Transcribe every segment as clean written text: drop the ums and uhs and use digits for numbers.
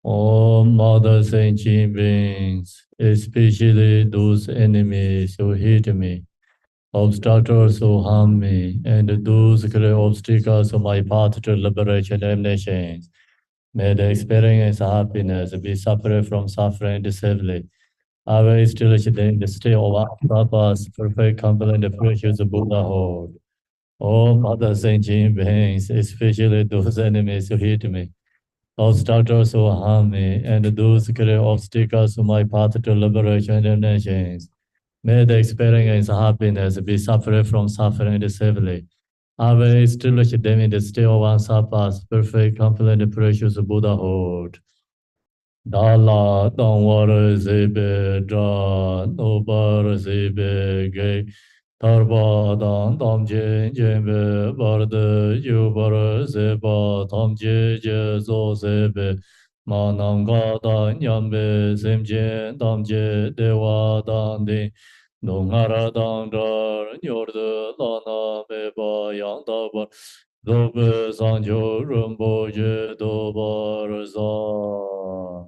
All Mother Sentient Beings, especially those enemies who hate me, obstructors who harm me, and those great obstacles on my path to liberation and nations, may the experience happiness be separate from suffering deceivably. I will still in the state of purpose, perfect, complete, and precious Buddhahood. All Mother Sentient Beings, especially those enemies who hate me, obstructors who harm me, and those great obstacles to my path to liberation and nations. May the experience happiness be separate from suffering deceivably. I will establish them in the state of unsurpassed, perfect, complete, and precious Buddhahood. Dala Dangwara Zebe Dra Nobar Zebe Ge Tarba Dan Damje Jembe Barde Yubar Zeba Tamje Je Zo Zebe Mananga Dan Yambe Zemje Damje Dewa Dan Din Dongara Dan Dar Nyorde Lana Meba Yang Dabar Dobe Sanjo Rumbo Je Dobar Za.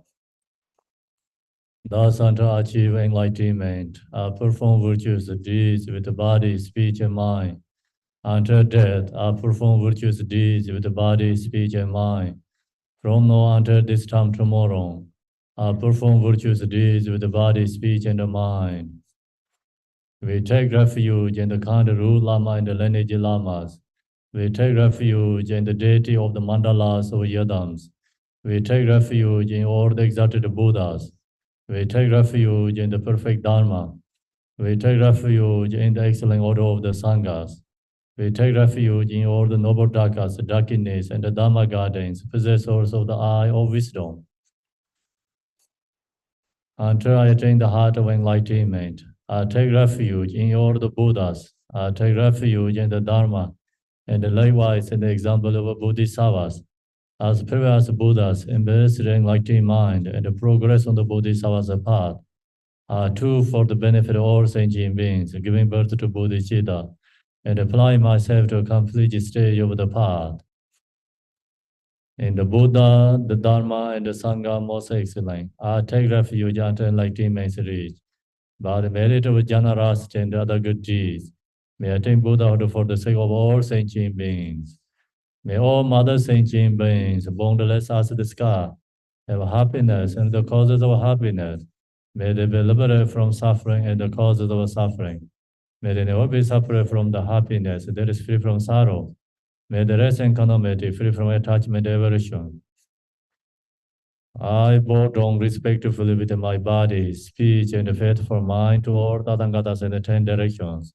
Thus, unto achieve enlightenment, perform virtuous deeds with the body, speech, and mind. Until death, perform virtuous deeds with the body, speech, and mind. From now until this time tomorrow, perform virtuous deeds with the body, speech, and the mind. We take refuge in the Kandaru Lama and the lineage Lamas. We take refuge in the deity of the mandalas or yadams. We take refuge in all the exalted Buddhas. We take refuge in the perfect Dharma. We take refuge in the excellent order of the Sanghas. We take refuge in all the noble Dhakas, Dhakinis, and the Dharma gardens, possessors of the eye of wisdom. Until I attain the heart of enlightenment, I take refuge in all the Buddhas. I take refuge in the Dharma, and likewise in the example of Bodhisattvas. As previous Buddhas embrace the enlightened mind and progress on the Bodhisattva's path, are two for the benefit of all sentient beings, giving birth to bodhicitta, and applying myself to a complete stage of the path. In the Buddha, the Dharma, and the Sangha most excellent, I take refuge until enlightenment is reached. By the merit of generosity and other good deeds, may I attain Buddhahood for the sake of all sentient beings. May all mother sentient beings, boundless as the sky, have happiness and the causes of happiness. May they be liberated from suffering and the causes of suffering. May they never be separate from the happiness that is free from sorrow. May the rest and economity free from attachment and aversion. I bow down respectfully with my body, speech, and faithful mind to all Tathangatas in the 10 directions.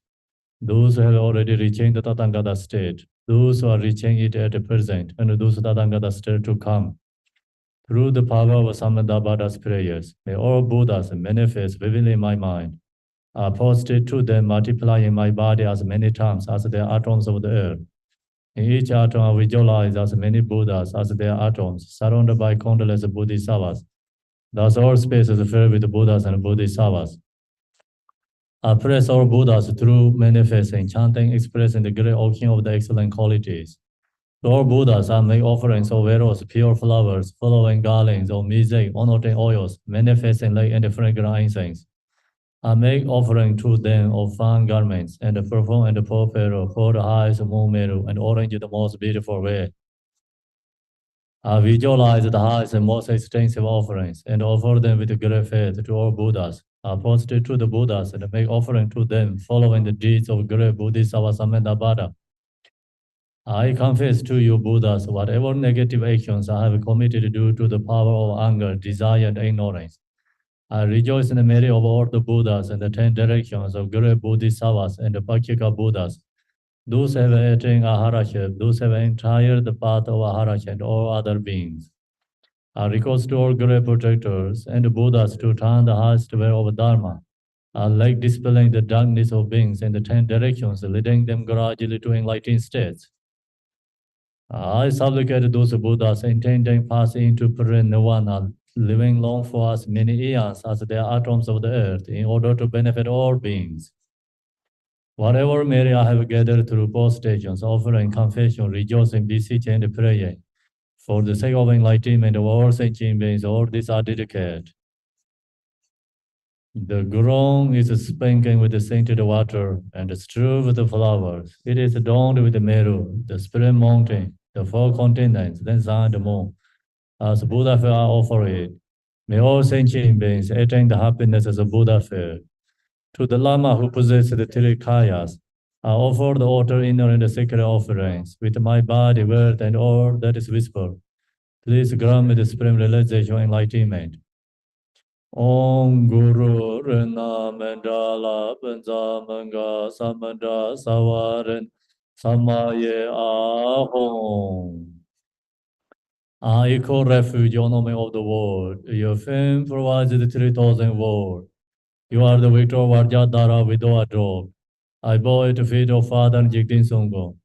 Those who have already reached the Tathagata state, those who are reaching it at the present, and those Tathagata state to come. Through the power of Samadabhada's prayers, may all Buddhas manifest vividly in my mind, are posted to them multiplying my body as many times as their atoms of the earth. In each atom I visualize as many Buddhas as their atoms, surrounded by countless Bodhisattvas. Thus all space is filled with Buddhas and Bodhisattvas. I praise all Buddhas through manifesting, chanting, expressing the great ocean of the excellent qualities. To all Buddhas, I make offerings of various pure flowers, following garlands of music, honoring oils, manifesting light and fragrant incense. I make offering to them of fine garments, and perfume and purple, for the highest moon meru, and orange the most beautiful red. I visualize the highest and most extensive offerings, and offer them with great faith to all Buddhas. I posted to the Buddhas and make offering to them, following the deeds of great Bodhisattva Samadabhada. I confess to you, Buddhas, whatever negative actions I have committed due to the power of anger, desire, and ignorance. I rejoice in the merit of all the Buddhas and the 10 directions of great Bodhisattvas and the Pacceka Buddhas. Those have attained Aharaship, those have entered the path of Aharaship and all other beings. I request to all great protectors and the Buddhas to turn the highest way of Dharma. I like dispelling the darkness of beings in the 10 directions, leading them gradually to enlightened states. I supplicate those Buddhas intending passing into Nirvana, living long for as many eons as their atoms of the earth, in order to benefit all beings. Whatever merit I have gathered through both stations, offering confession, rejoicing, beseeching, and praying, For the sake of enlightenment of all sentient beings, all these are dedicated. The ground is sprinkled with the scented water and strewed with the flowers. It is adorned with the Meru, the spirit mountain, the four continents, the sun and the moon. As Buddha fair are offered, may all sentient beings attain the happiness as a Buddha fair. To the Lama who possesses the three kayas, I offer the altar inner and the sacred offerings with my body, word, and all that is whispered. Please grant me the supreme realization and enlightenment. Om Guru Rena Mandala Panza Manga Samanda Sawaran Samaye Ahom. I call refuge, O name of the world. Your fame provides the 3,000 world. You are the victor of Vajradhara without a drop. I bow at the feet of Father Jigdin Songo.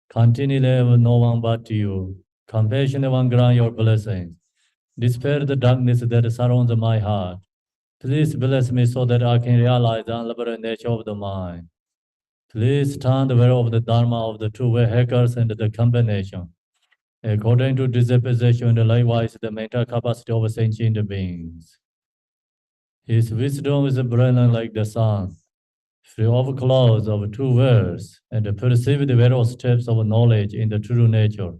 Continually have no one but you. Compassionate one grant your blessings. Dispel the darkness that surrounds my heart. Please bless me so that I can realize the unlimited nature of the mind. Please turn the way of the Dharma of the two-way hackers and the combination. According to this position, and likewise the mental capacity of sentient beings. His wisdom is brilliant like the sun, free of clouds of two worlds, and perceive the various steps of knowledge in the true nature.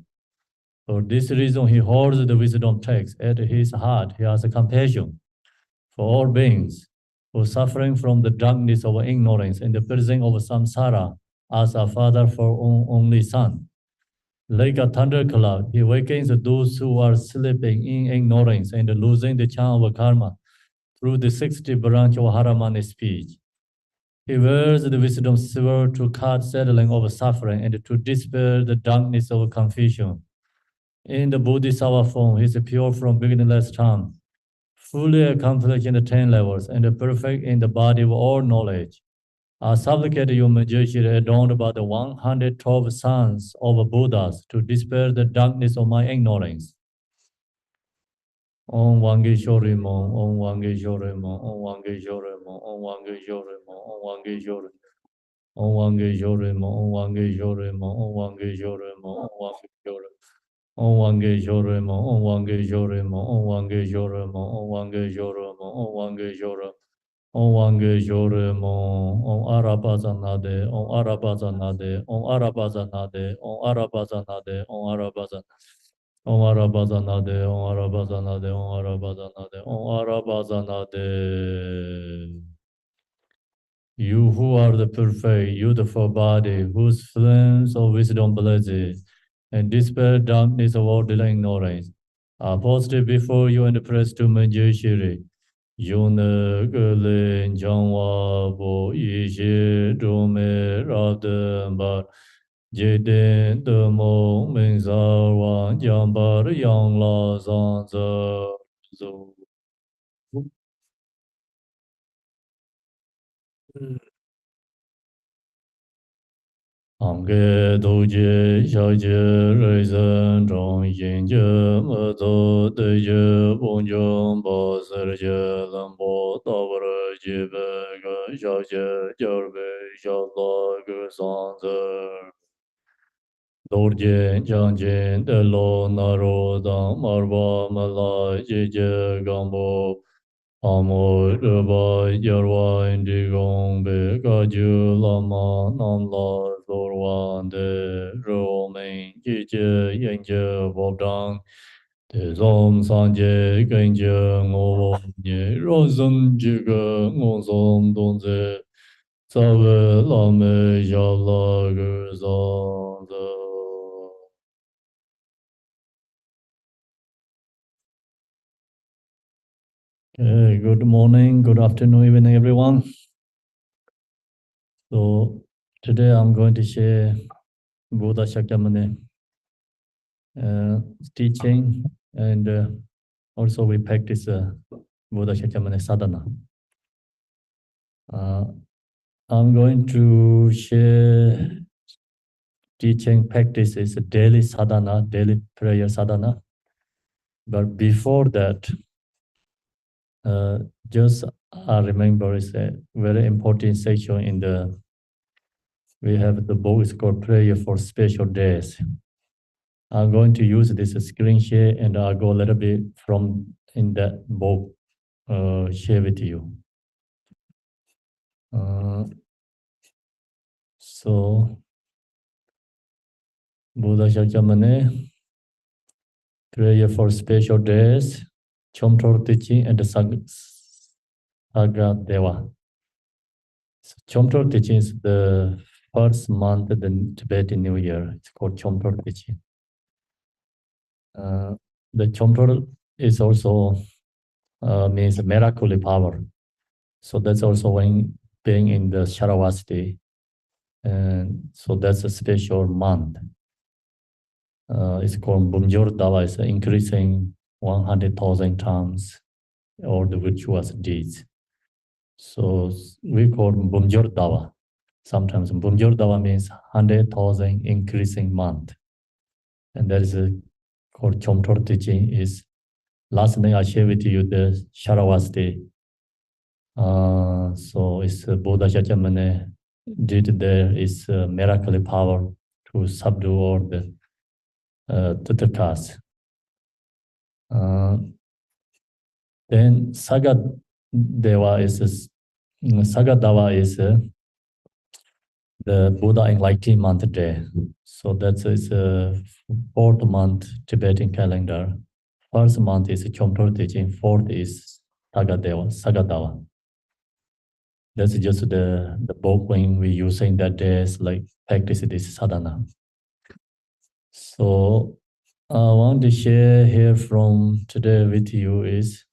For this reason, he holds the wisdom text at his heart. He has compassion for all beings who are suffering from the darkness of ignorance and the prison of samsara as a father for only son. Like a thundercloud, he awakens those who are sleeping in ignorance and losing the charm of karma through the 60 branch of Haramani speech. He wears the wisdom sword to cut settling of suffering and to dispel the darkness of confusion. In the Bodhisattva form, he is pure from beginningless time, fully accomplished in the 10 levels, and perfect in the body of all knowledge. I supplicate you, Majesty, adorned by the 112 sons of Buddhas, to dispel the darkness of my ignorance. Om Wangeshwari Mo, Om Wangeshwari Mo, Om Wangeshwari Mo, Om Wangeshwari Mo, Om Wangeshwari Om Wangeshwari Mo, Om Wangeshwari Mo, Om Wangeshwari Mo, Om Wangeshwari Om Wangeshwari Mo, Om Wangeshwari Mo, Om Wangeshwari Mo, Om Wangeshwari Mo, Om Wangeshwari Om Wangeshwari Mo, Om Arabazanade, Om Arabazanade, Om Arabazanade, Om Arabazanade, Om Arabazanade. Om Arabazanade, Om Arabazanade, Om Arabazanade, Om Arabazanade. You who are the perfect, beautiful body, whose flames of wisdom blazes, and dispel darkness of all ignorance, are posted before you and pressed to Manjushri. Yone Gulin Jangwa Bo Yishi Dume Radambar. Jiden de mo ming sa wan jiang ba de yang la zang ze zu. Ang ge du jie xiao jie rui zhen zhong yin jie me zi de jie bong jiang ba si jie lan bo da bu re jie be ge xiao jie jie be xiao la ge zang ze. Dorje Janjen de lo naro dang marba mala jeje gambo amo reba yarwa indi gong be gaju lama nam la zorwan de ro ming jeje yenje bodang de zom sanje genje ngo nye ro zeng jige ngo zom donze zawe lame yala ge zang de. Good morning, good afternoon, evening, everyone. So today I'm going to share Buddha Shakyamuni teaching, and also we practice Buddha Shakyamuni sadhana. I'm going to share teaching practices, daily sadhana, daily prayer sadhana. But before that, just I remember it's a very important section in we have the book is called Prayer for Special Days. I'm going to use this screen share and I'll go a little bit from in that book, share with you. So, Buddha Shakyamuni, prayer for special days, Chomtor teaching and the Saga Deva. So Chomtor teaching is the first month of the Tibetan New Year. It's called Chomtor teaching. The Chomtor is also means miracle power. So that's also when being in the Sharavasti. And so that's a special month. It's called Bumjor Dava. It's increasing 100,000 times all the virtuous deeds. So we call Bumjor Dava. Sometimes Bumjor Dava means 100,000 increasing month. And that is called Chomtor teaching. Is last night I shared with you the Sharavasti. So it's Buddha Shakyamuni did there is miracle power to subdue all the Tattakas. Then Sagadeva is Sagadava is the Buddha Enlightenment Day. So that's is a fourth month Tibetan calendar. First month is Chomtor teaching. Fourth is Sagadava. That's just the book when we using that days like practice this sadhana. So I want to share here from today with you is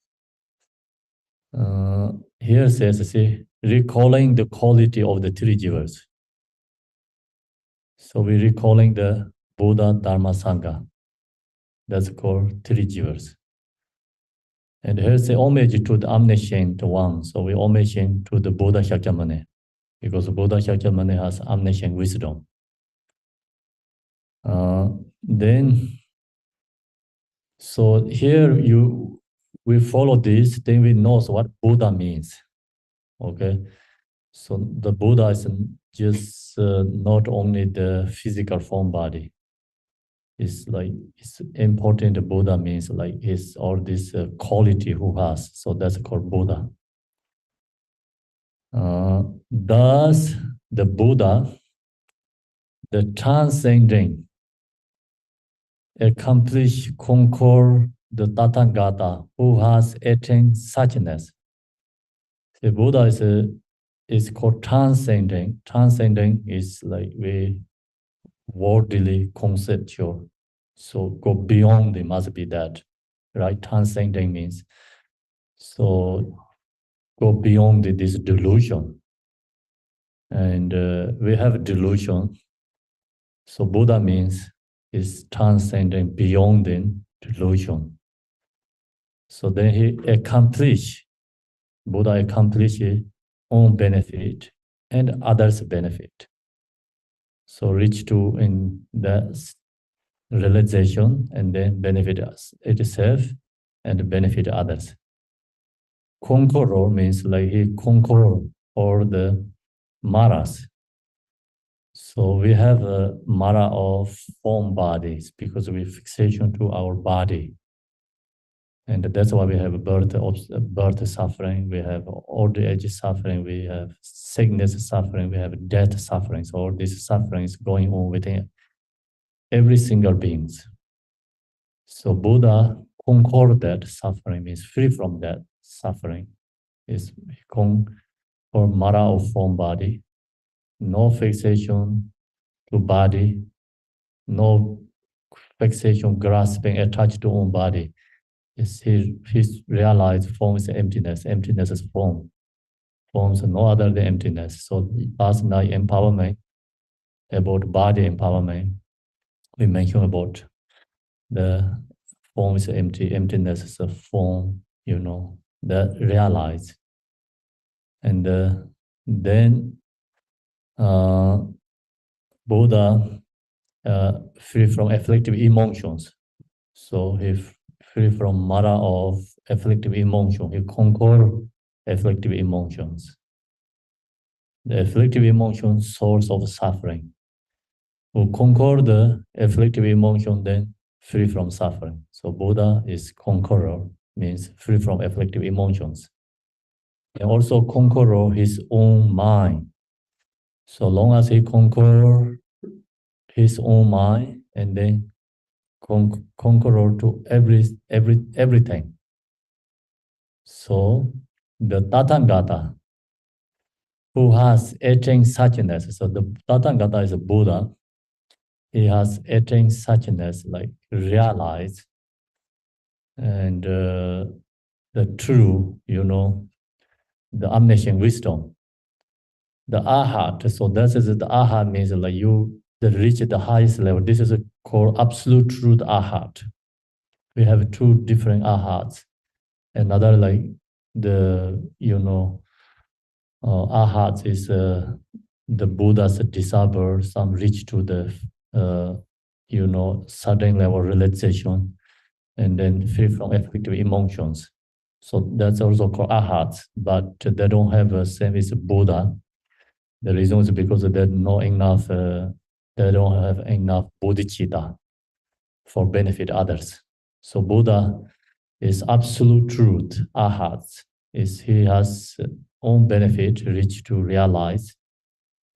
here says, see, recalling the quality of the three jivas. So we're recalling the Buddha, Dharma, Sangha. That's called three jivas. And here's the homage to the omniscient one. So we homage to the Buddha Shakyamuni, because Buddha Shakyamuni has omniscient wisdom. Then, so here we follow this, then we know what Buddha means. Okay, so the Buddha is just not only the physical form body. It's like it's important. The Buddha means like it's all this quality who has. So that's called Buddha. Thus, the Buddha, the transcending, accomplish, conquer the Tathagata who has attained suchness. The Buddha is called transcending. Transcending is like very worldly, conceptual. So go beyond, it must be that, right? Transcending means, so go beyond this delusion. And we have delusion. So Buddha means is transcending beyond the delusion. So then he accomplished, Buddha accomplished his own benefit and others' benefit. So reach to in the realization and then benefit us itself and benefit others. Conqueror means like he conquered all the maras. So we have a mara of form bodies because we fixation to our body. And that's why we have birth suffering, we have old age suffering, we have sickness suffering, we have death suffering. So all these sufferings going on within every single being. So Buddha conquered that suffering, means free from that suffering. Is conquer mara of form body, no fixation to body, no fixation, grasping, attached to own body. He's realized form is emptiness, emptiness is form. Forms are no other than emptiness. So last night empowerment, about body empowerment, we mentioned about the form is empty, emptiness is a form, that realized. And then Buddha free from afflictive emotions. So he free from mara of afflictive emotion. He conquered afflictive emotions. The afflictive emotions, source of suffering. who conquer the afflictive emotion, then free from suffering. So Buddha is conqueror, means free from afflictive emotions. And also conqueror his own mind. So long as he conquer his own mind and then conqueror to everything. So the Tathagata, who has attained suchness. So the Tathagata is a Buddha. He has attained suchness, like realized, and the true, the omniscient wisdom, the arhat. So that is the arhat means like you that reach the highest level. This is called absolute truth arhat. We have two different arhats. Another like the arhat is the Buddha's disciple. Some reach to the certain level realization, and then free from afflictive emotions. So that's also called arhats, but they don't have the same as Buddha. The reason is because they not enough. They don't have enough bodhicitta for benefit others. So Buddha is absolute truth. Arhats is he has own benefit, reach to realize,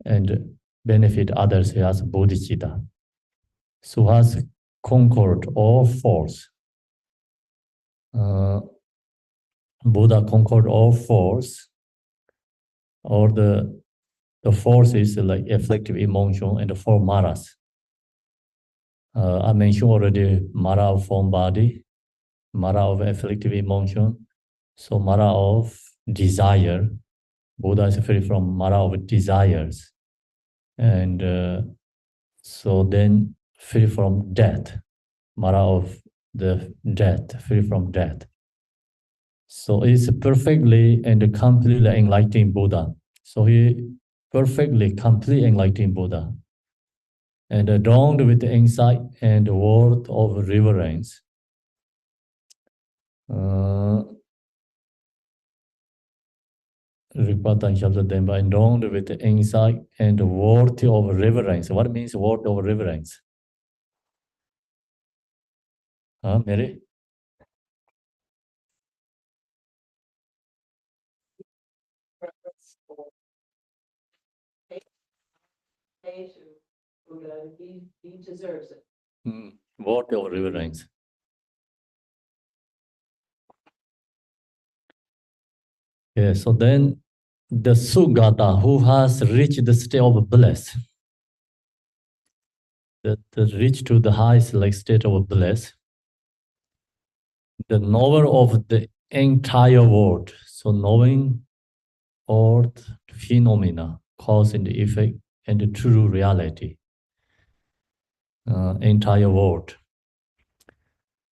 and benefit others. He has bodhicitta. So has conquered all force. Buddha conquered all force, or the force is like afflictive emotion and the four maras. I mentioned already mara of form body, mara of afflictive emotion, so mara of desire. Buddha is free from mara of desires, and so then free from death, mara of the death, free from death. So it's perfectly and completely enlightened Buddha. So he perfectly, completely enlightened Buddha. And adorned with insight and word of reverence. Adorned with insight and word of reverence. What means word of reverence? Mary? He deserves it. Word of reverence. Yeah, so then the Sugata who has reached the state of bliss, that reach to the highest like state of bliss, the knower of the entire world. So knowing all phenomena, cause and effect, and the true reality, entire world.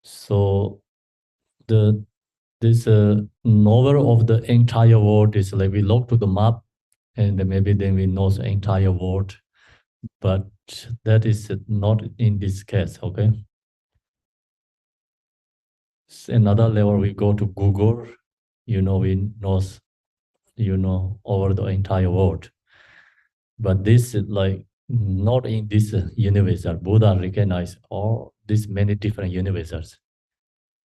So this knower of the entire world is like we look to the map, and maybe then we know the entire world, but that is not in this case. Okay. Another level, we go to Google, we know, over the entire world. But this is like not in this universe. Buddha recognized all these many different universes.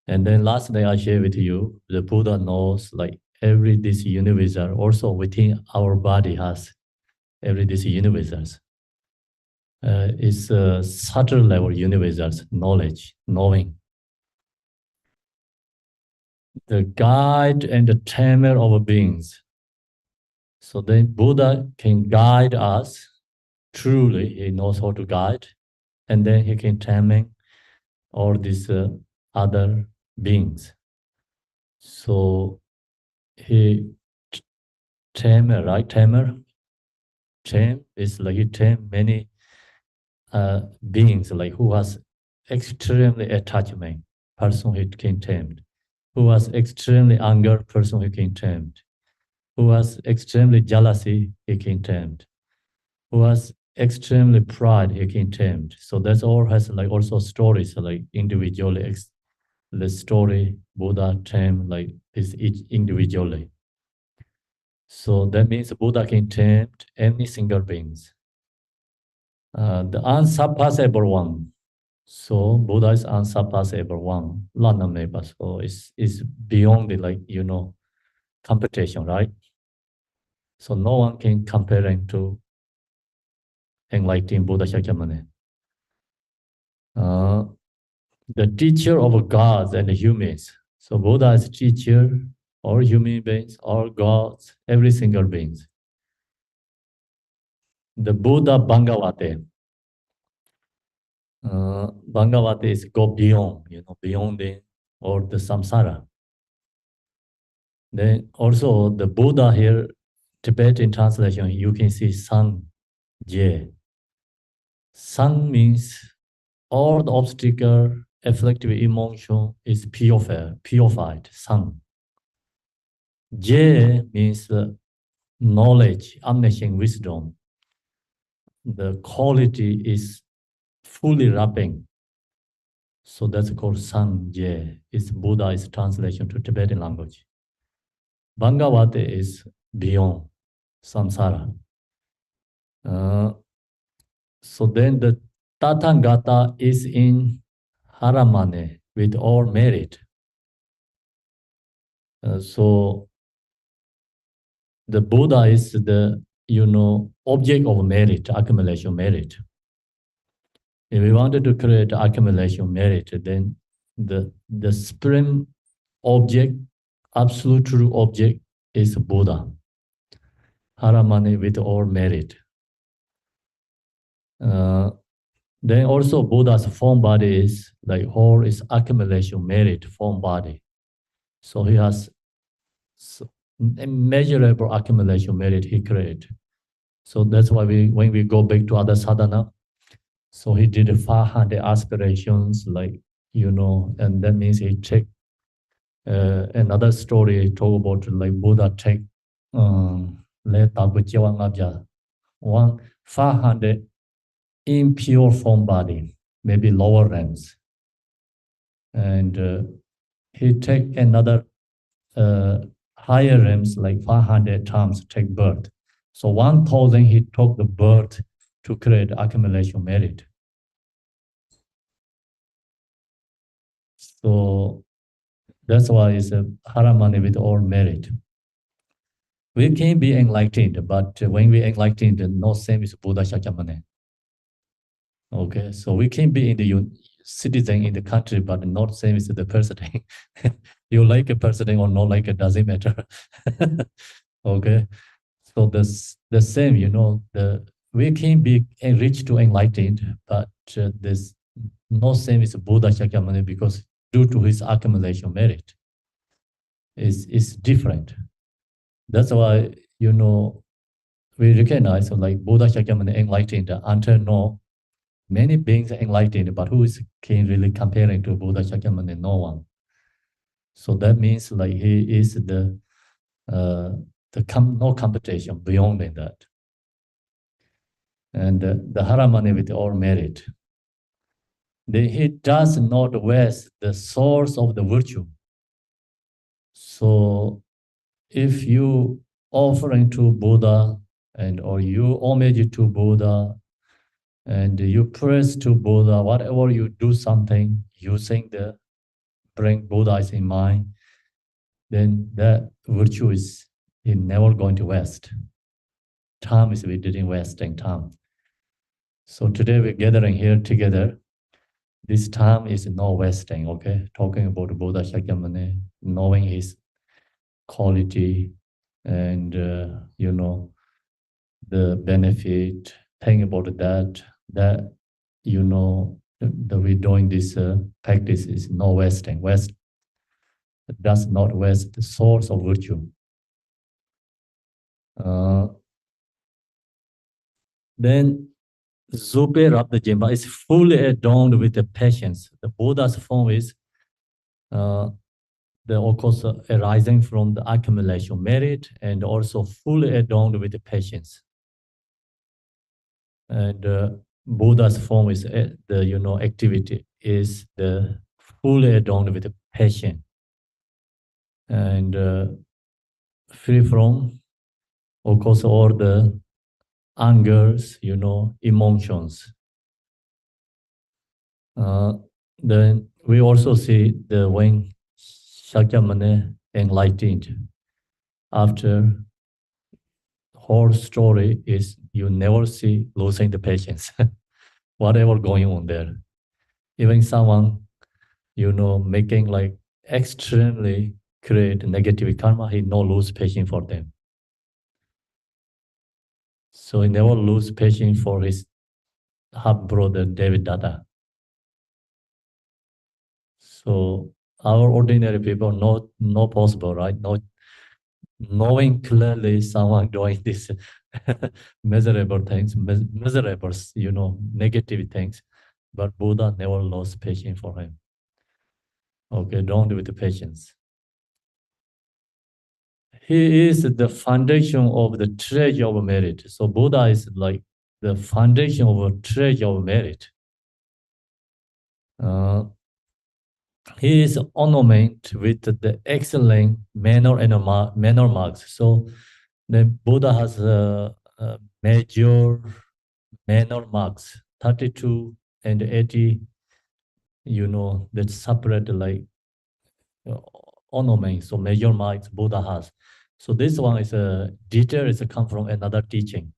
And then lastly, I share with you, the Buddha knows like every this universe also within our body has every this universe. It's a subtle level universe, knowledge, knowing. The guide and the tamer of beings. So then Buddha can guide us. Truly, he knows how to guide. And then he can taming all these other beings. So he tamer, right? Tamer? Tame is like he tame many beings, like who has extremely attachment, person he can tame. Who has extremely anger, person he can tame. Who has extremely jealousy, he can tame. Who has extremely pride, he can tame. So that's all has like also stories like individually. The story Buddha tame like is each individually. So that means Buddha can tame any single beings. The unsurpassable one. So Buddha is unsurpassable one. So it's beyond the competition, right? So no one can compare him to enlightened Buddha Shakyamuni. The teacher of gods and humans. So Buddha is teacher, all human beings, all gods, every single beings. The Buddha Bhagavate. Bhagavate is go beyond, beyond the samsara. Then also the Buddha here, Tibetan translation, you can see Sang Je. Sang means all the obstacle, afflictive emotion is purified, Sang. Je means knowledge, omniscient wisdom. The quality is fully wrapping. So that's called Sang Je. It's Buddha's translation to Tibetan language. Bhagavate is beyond samsara. So then the Tathagata is in Haramane with all merit. So the Buddha is the object of merit, accumulation merit. If we wanted to create accumulation merit, then the supreme object, absolute true object is Buddha. Haramani with all merit. Then also Buddha's form body is like whole is accumulation merit form body. So he has immeasurable accumulation merit he created. So that's why when we go back to other sadhana, so he did 500 aspirations, and that means he take another story talk about like Buddha take one 500 impure form body, maybe lower realms, and he take another higher realms like 500 times take birth. So 1,000 he took the birth to create accumulation merit. So that's why it's a haramani with all merit. We can be enlightened, but when we enlightened, no same as Buddha Shakyamuni. Okay, so we can be in the citizen in the country, but not same as the president. You like a president or not like it doesn't matter. Okay, so the same, we can be enriched to enlightened, but this no same as Buddha Shakyamuni because due to his accumulation merit is different. That's why, we recognize like Buddha Shakyamuni enlightened until now, many beings are enlightened, but who is can really comparing to Buddha Shakyamuni? No one. So that means like he is no competition beyond that. And the Haramani with all merit. He does not waste the source of the virtue. So if you offering to Buddha or you homage to Buddha and you praise to Buddha, whatever you do something using bring Buddha in mind, then that virtue is never going to waste. Time is we didn't wasting time. So today we're gathering here together. This time is no wasting, okay? Talking about Buddha Shakyamuni, knowing his quality and, the benefit, thinking about that we're doing this practice is no wasting. Waste does not waste the source of virtue. Then Zope Rabdajimba is fully adorned with the patience. The Buddha's form is of course arising from the accumulation merit and also fully adorned with the patience. And Buddha's form is the activity is the fully adorned with the passion and free from, of course, all the angers, emotions. Uh, then we also see the when Shakyamuni enlightened. After whole story is you never see losing the patience, whatever going on there. Even someone making like extremely create negative karma, he no lose patience for them. So he never lose patience for his half brother David Dada. So our ordinary people not possible, right? Not knowing clearly someone doing this miserable things, miserable, negative things, but Buddha never lost patience for him. Okay, don't do with the patience. He is the foundation of the treasure of merit. So Buddha is like the foundation of a treasure of merit. Uh, he is ornament with the excellent manner and manner marks. So the Buddha has a major manner marks, 32 and 80, that separate like uh, ornaments. So major marks Buddha has. So this one is a detail is come from another teaching.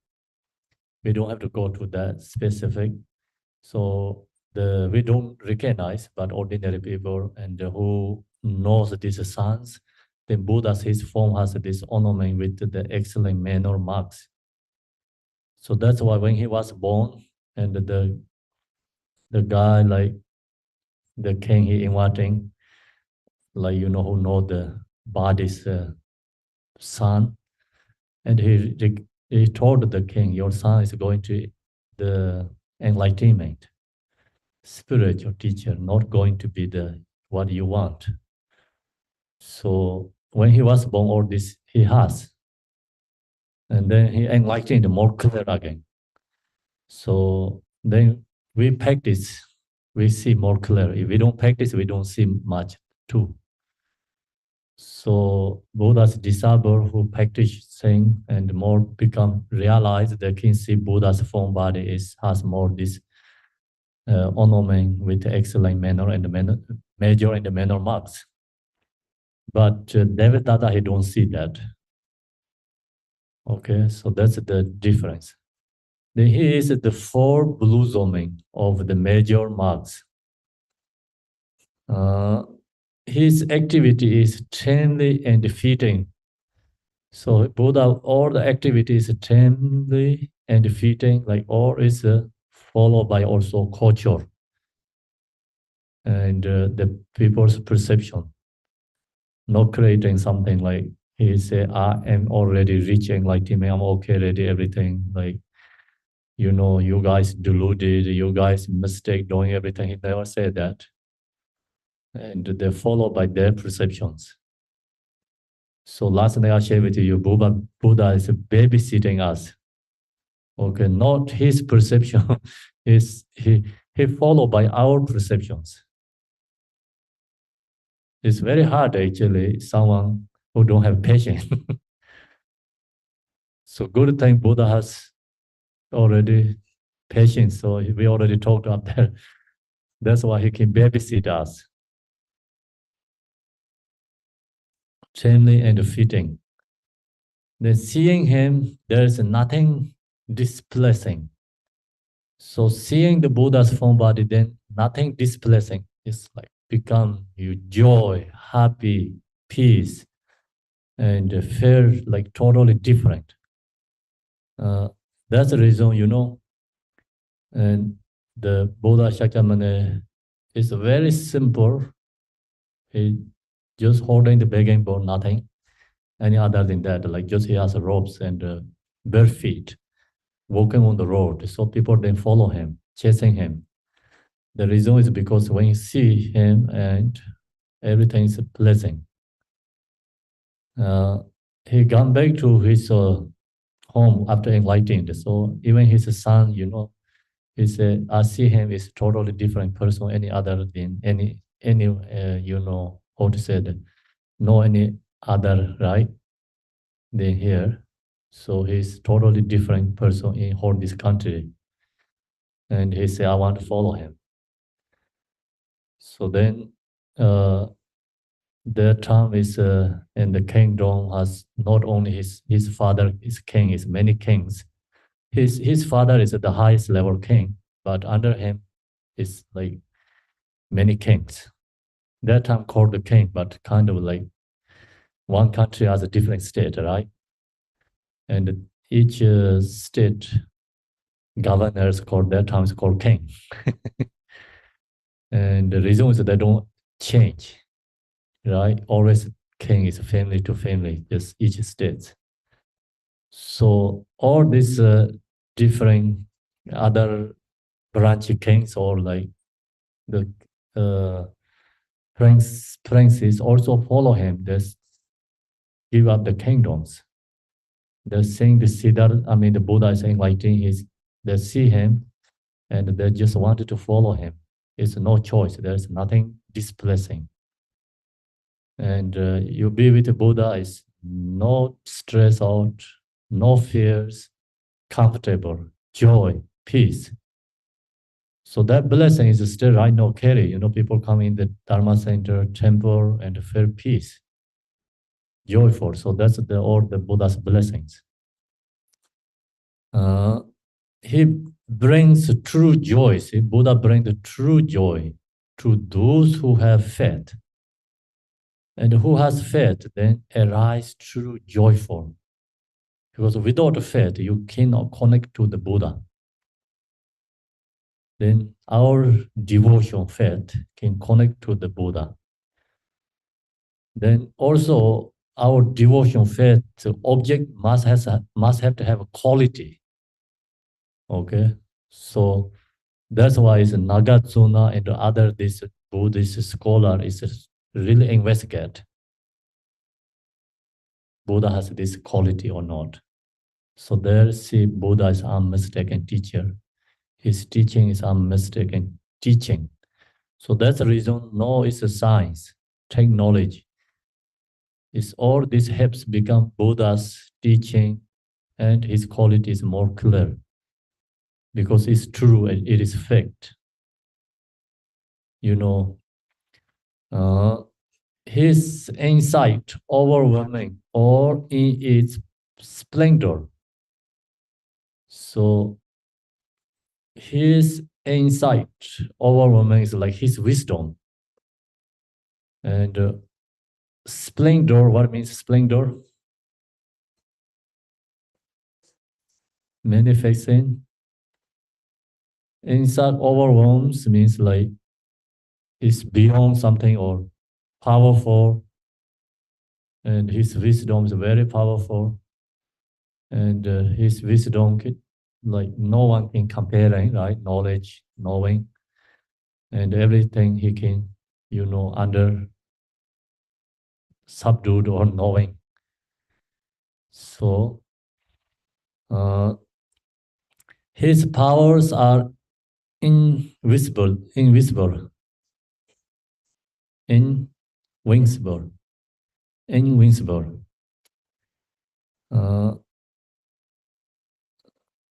We don't have to go to that specific. So we don't recognize, but ordinary people and who knows these signs, then Buddha's his form has this ornament with the excellent manner marks. So that's why when he was born, and the guy like the king he inviting, like who know the body's son, and he told the king, your son is going to the enlightenment, spiritual teacher, not going to be the what you want. So when he was born, all this he has, and then he enlightened more clear again. So then we practice, we see more clear. If we don't practice, we don't see much too. So Buddha's disciple who practice thing and more become realize they can see Buddha's form body has more this ornament with excellent manner and the manner, major and the manner marks. But David Dada, he don't see that. Okay, so that's the difference. Then he is the four blossoming of the major marks. His activity is tamely and fitting. So Buddha, all the activities tamely and fitting, like all is followed by also culture and the people's perception. Not creating something like he say, I am already reaching enlightenment, I'm okay, ready, everything. Like, you guys deluded, you guys mistake doing everything. He never said that. And they're followed by their perceptions. So last night I shared with you, Buddha is babysitting us. Okay, not his perception. He followed by our perceptions. It's very hard actually, someone who don't have patience. So good thing Buddha has already patience. So we already talked about that. That's why he can babysit us. Timely and fitting. Then seeing him, there is nothing displeasing. So seeing the Buddha's form body, then nothing displeasing. It's like become you joy, happy, peace, and feel like totally different. That's the reason, and the Buddha Shakyamuni is very simple. He just holding the begging bowl, nothing. Any other than that, like just he has ropes and bare feet, walking on the road. So people then follow him, chasing him. The reason is because when you see him and everything is pleasant. He gone back to his home after enlightened. So even his son, he said, I see him is totally different person, any other than any how to say that, no any other, right, than here. So he's totally different person in whole this country. And he said, I want to follow him. So then their time is in the kingdom has not only his father is king, is many kings. His father is the highest level king, but under him is like many kings. That time called the king, but kind of like one country has a different state, right? And each state governors called that time is called king. And the reason is that they don't change, right? Always king is family to family, just each state. So all these different other branch kings or like the uh, princes also follow him. They give up the kingdoms. They're saying the Siddhartha, I mean the Buddha is enlightening his, they see him and they just wanted to follow him. It's no choice. There's nothing displacing. And you be with the Buddha is no stress out, no fears, comfortable, joy, peace. So that blessing is still right now carry. You know, people come in the Dharma center, temple, and feel peace, joyful. So that's all the Buddha's blessings. He brings true joy. See, Buddha brings the true joy to those who have faith. And who has faith, then arise true joyful. Because without faith, you cannot connect to the Buddha. Then our devotion, faith, can connect to the Buddha. Then also our devotion, faith, the object must have to have a quality. Okay, so that's why it's Nagarjuna and other this Buddhist scholar is really investigate Buddha has this quality or not. So there see Buddha is unmistaken teacher. His teaching is unmistaken teaching. So that's the reason no is a science, technology. It's all this helps become Buddha's teaching and his quality is more clear because it's true and it is fact. You know, his insight overwhelming or in its splendor. So his insight overwhelming is like his wisdom. And splendor, what means splendor? Manifesting. Insight overwhelms means like it's beyond something or powerful. And his wisdom is very powerful. And his wisdom, like no one can compare, right? Knowledge, knowing, and everything he can, under subdued or knowing. So his powers are invisible, invincible.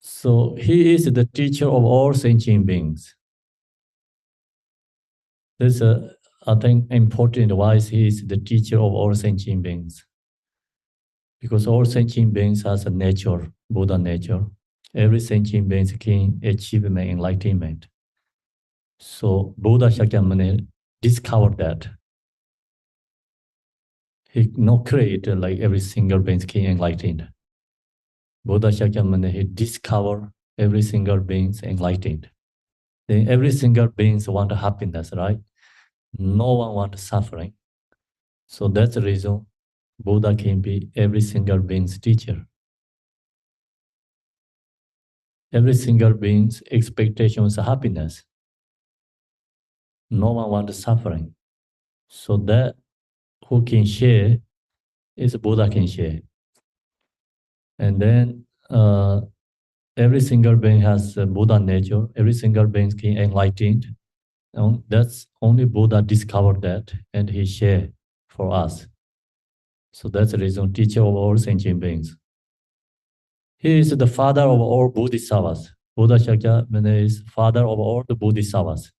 So he is the teacher of all sentient beings. This is, I think, important why he is the teacher of all sentient beings. Because all sentient beings has a nature, Buddha nature. Every sentient being can achieve enlightenment. So Buddha Shakyamuni discovered that. He not created like every single being can enlightened. Buddha Shakyamuni, he discovered every single being enlightened. Then every single being want happiness, right? No one wants suffering. So that's the reason Buddha can be every single being's teacher. Every single being's expectation is happiness. No one wants suffering. So that who can share is Buddha can share. And then every single being has a Buddha nature. Every single being can enlightened. And that's only Buddha discovered that and he shared for us. So that's the reason teacher of all sentient beings. He is the father of all Bodhisattvas. Buddha Shakyamuni is father of all the Bodhisattvas.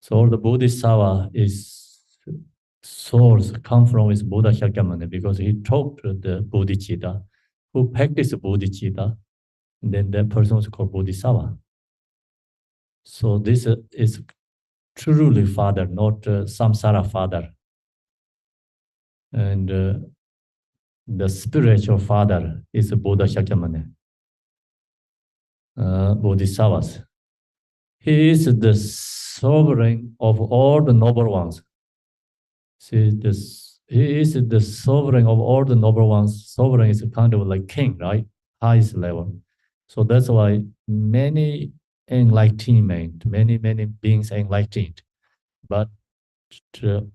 So all the Bodhisattva is source come from is Buddha Shakyamuni because he taught the Bodhicitta, who practice Bodhicitta, then that person is called Bodhisattva. So this is truly father, not samsara father. And the spiritual father is Buddha Shakyamuni, Bodhisattvas. He is the sovereign of all the noble ones. See, he is the sovereign of all the noble ones. Sovereign is kind of like king, right? Highest level. So that's why many enlightenment, many beings enlightened. But all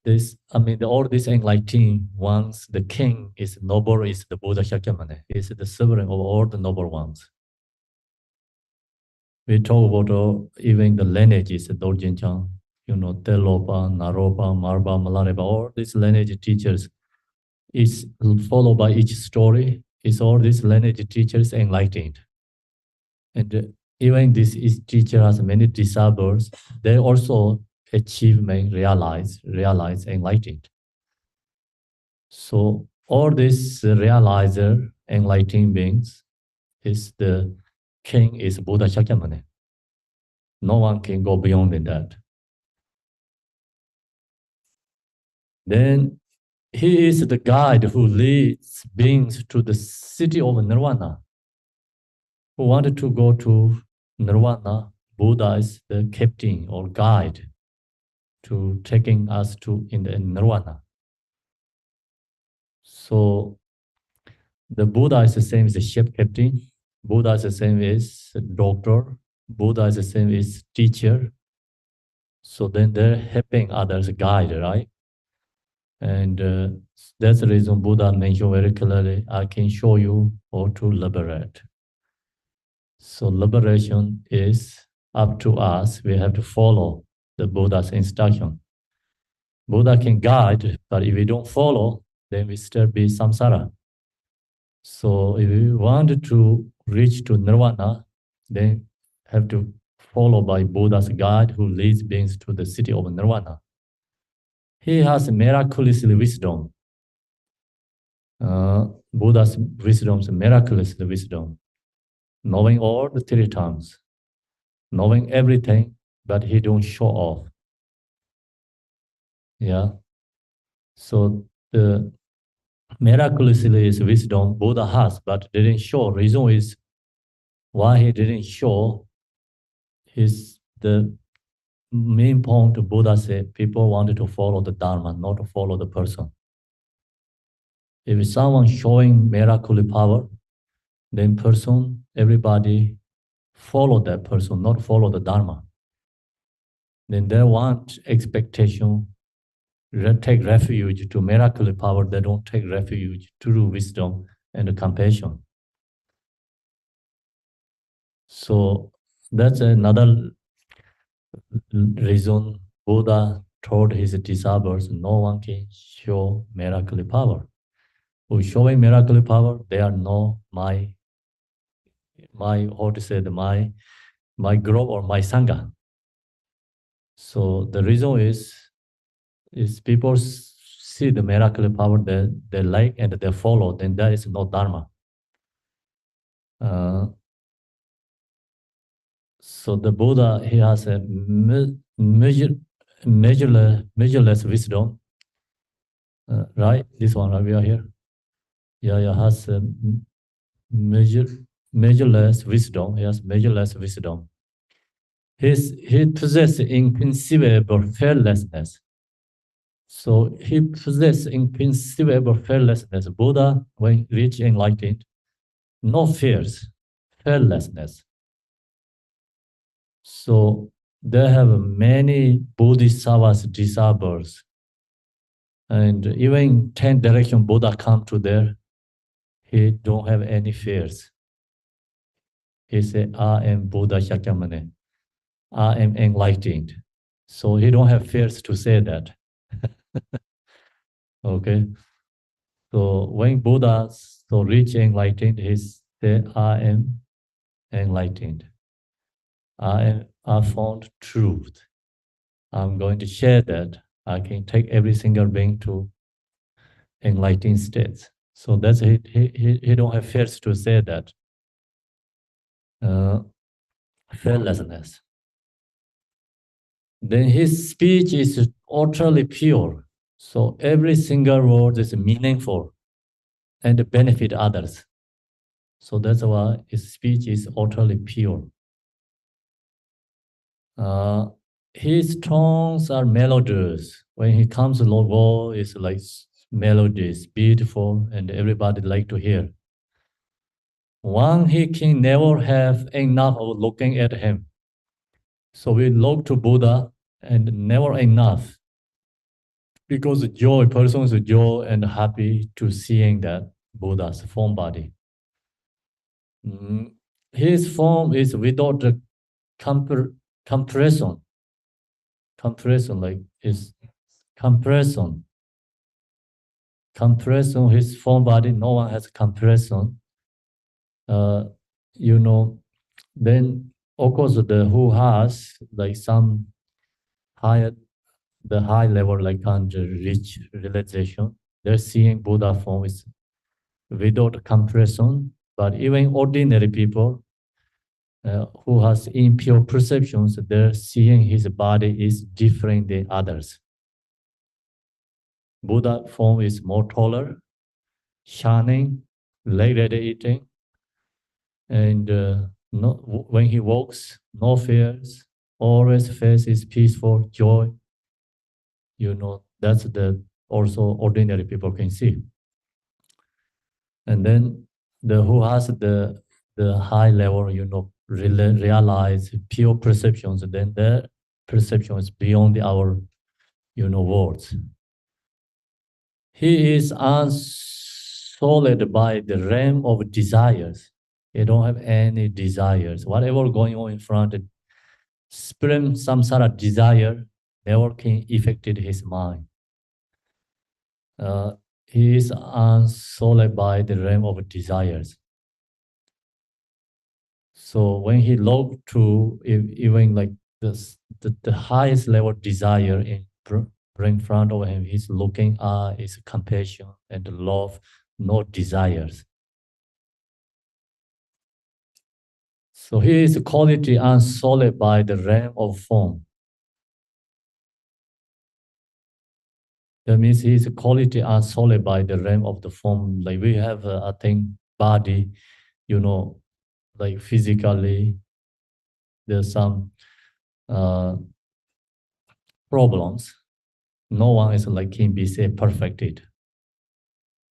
these enlightened ones, the king is noble, is the Buddha Shakyamuni. He is the sovereign of all the noble ones. We talk about even the lineages, Dorjin-chan, Telopa, Naropa, Marba, Malareba, all these lineage teachers is followed by each story, is all these lineage teachers enlightened. And even this teacher has many disciples, they also achievement realize enlightened. So all these realizer, enlightened beings, is the king is Buddha Shakyamuni. No one can go beyond that. Then he is the guide who leads beings to the city of Nirvana. Who wanted to go to Nirvana, Buddha is the captain or guide to taking us to in the Nirvana. So the Buddha is the same as the ship captain. Buddha is the same as doctor. Buddha is the same as teacher. So then they're helping others guide, right? And that's the reason Buddha mentioned very clearly, I can show you how to liberate. So liberation is up to us. We have to follow the Buddha's instruction. Buddha can guide, but if we don't follow, then we still be samsara. So if we want to reach to nirvana, then have to follow by Buddha's guide who leads beings to the city of nirvana. He has miraculous wisdom. Buddha's wisdom is miraculous wisdom, knowing all the three terms, knowing everything, but he don't show off. Yeah. So the miraculously is wisdom Buddha has, but didn't show. Reason is why he didn't show is the main point Buddha said people wanted to follow the Dharma, not to follow the person. If someone showing miraculous power, then person, everybody follow that person, not follow the Dharma. Then they want expectation, take refuge to miraculous power, they don't take refuge to true wisdom and compassion. So that's another reason Buddha told his disciples, no one can show miraculous power. Who showing miraculous power, they are no my how to say my group or my sangha. So the reason is people see the miraculous power that they like and they follow, then there is no dharma. So the Buddha, he has a measureless wisdom, right? This one, right? We are here. Yeah, has a measureless wisdom. He has measureless wisdom. He possesses inconceivable fearlessness. So he possesses inconceivable fearlessness. Buddha, when reach enlightened, no fears, fearlessness. So they have many bodhisattvas disciples. And even 10 direction Buddha come to there, he don't have any fears. He said, I am Buddha Shakyamuni. I am enlightened. So he don't have fears to say that. Okay. So when Buddha reach enlightened, he said, I am enlightened. I found truth. I'm going to share that. I can take every single being to enlightened states. So that's he don't have fears to say that. Fearlessness. Then his speech is utterly pure. So every single word is meaningful and benefit others. So that's why his speech is utterly pure. His tones are melodious. When he comes, logo is like melodious, beautiful, and everybody like to hear. One he can never have enough of looking at him. So we look to Buddha and never enough. Because joy, person is joy and happy to seeing that Buddha's form body. His form is without the compression. Compression, like his compression. Compression, his form body, no one has compression. You know, then of course the who has like some higher, the high level like can't reach realization. They're seeing Buddha form is without compression, but even ordinary people who has impure perceptions, they're seeing his body is different than others. Buddha form is more taller, shining, leg radiating, and when he walks, no fears, always faces peaceful joy. You know, that's the also ordinary people can see. And then the who has the high level, you know, realize pure perceptions, then their perception is beyond our, you know, words. He is unsolid by the realm of desires. He don't have any desires. Whatever going on in front, spirit, samsara desire never can affected his mind. He is unsolid by the realm of desires. So when he looked to even like the highest level desire in front of him, he's looking at is compassion and love, no desires. So he is a quality unsolid by the realm of form. That means he is a quality unsolid by the realm of the form. Like we have, I think, body, you know, like physically, there's some problems. No one is like can be say perfected.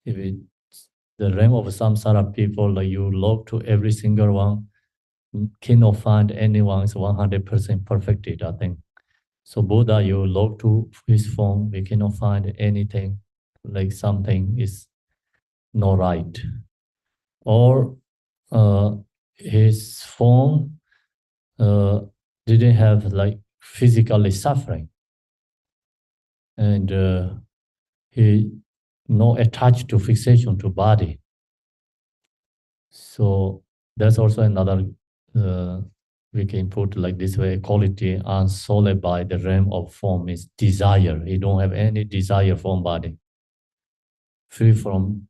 If it, the realm of samsara people, like you look to every single one, cannot find anyone is 100% perfected, I think. So Buddha, you look to his form, we cannot find anything like something is not right. Or his form didn't have like physically suffering. And he not attached to fixation to body. So that's also another, we can put like this way, quality unsolid by the realm of form is desire. He don't have any desire form body. Free from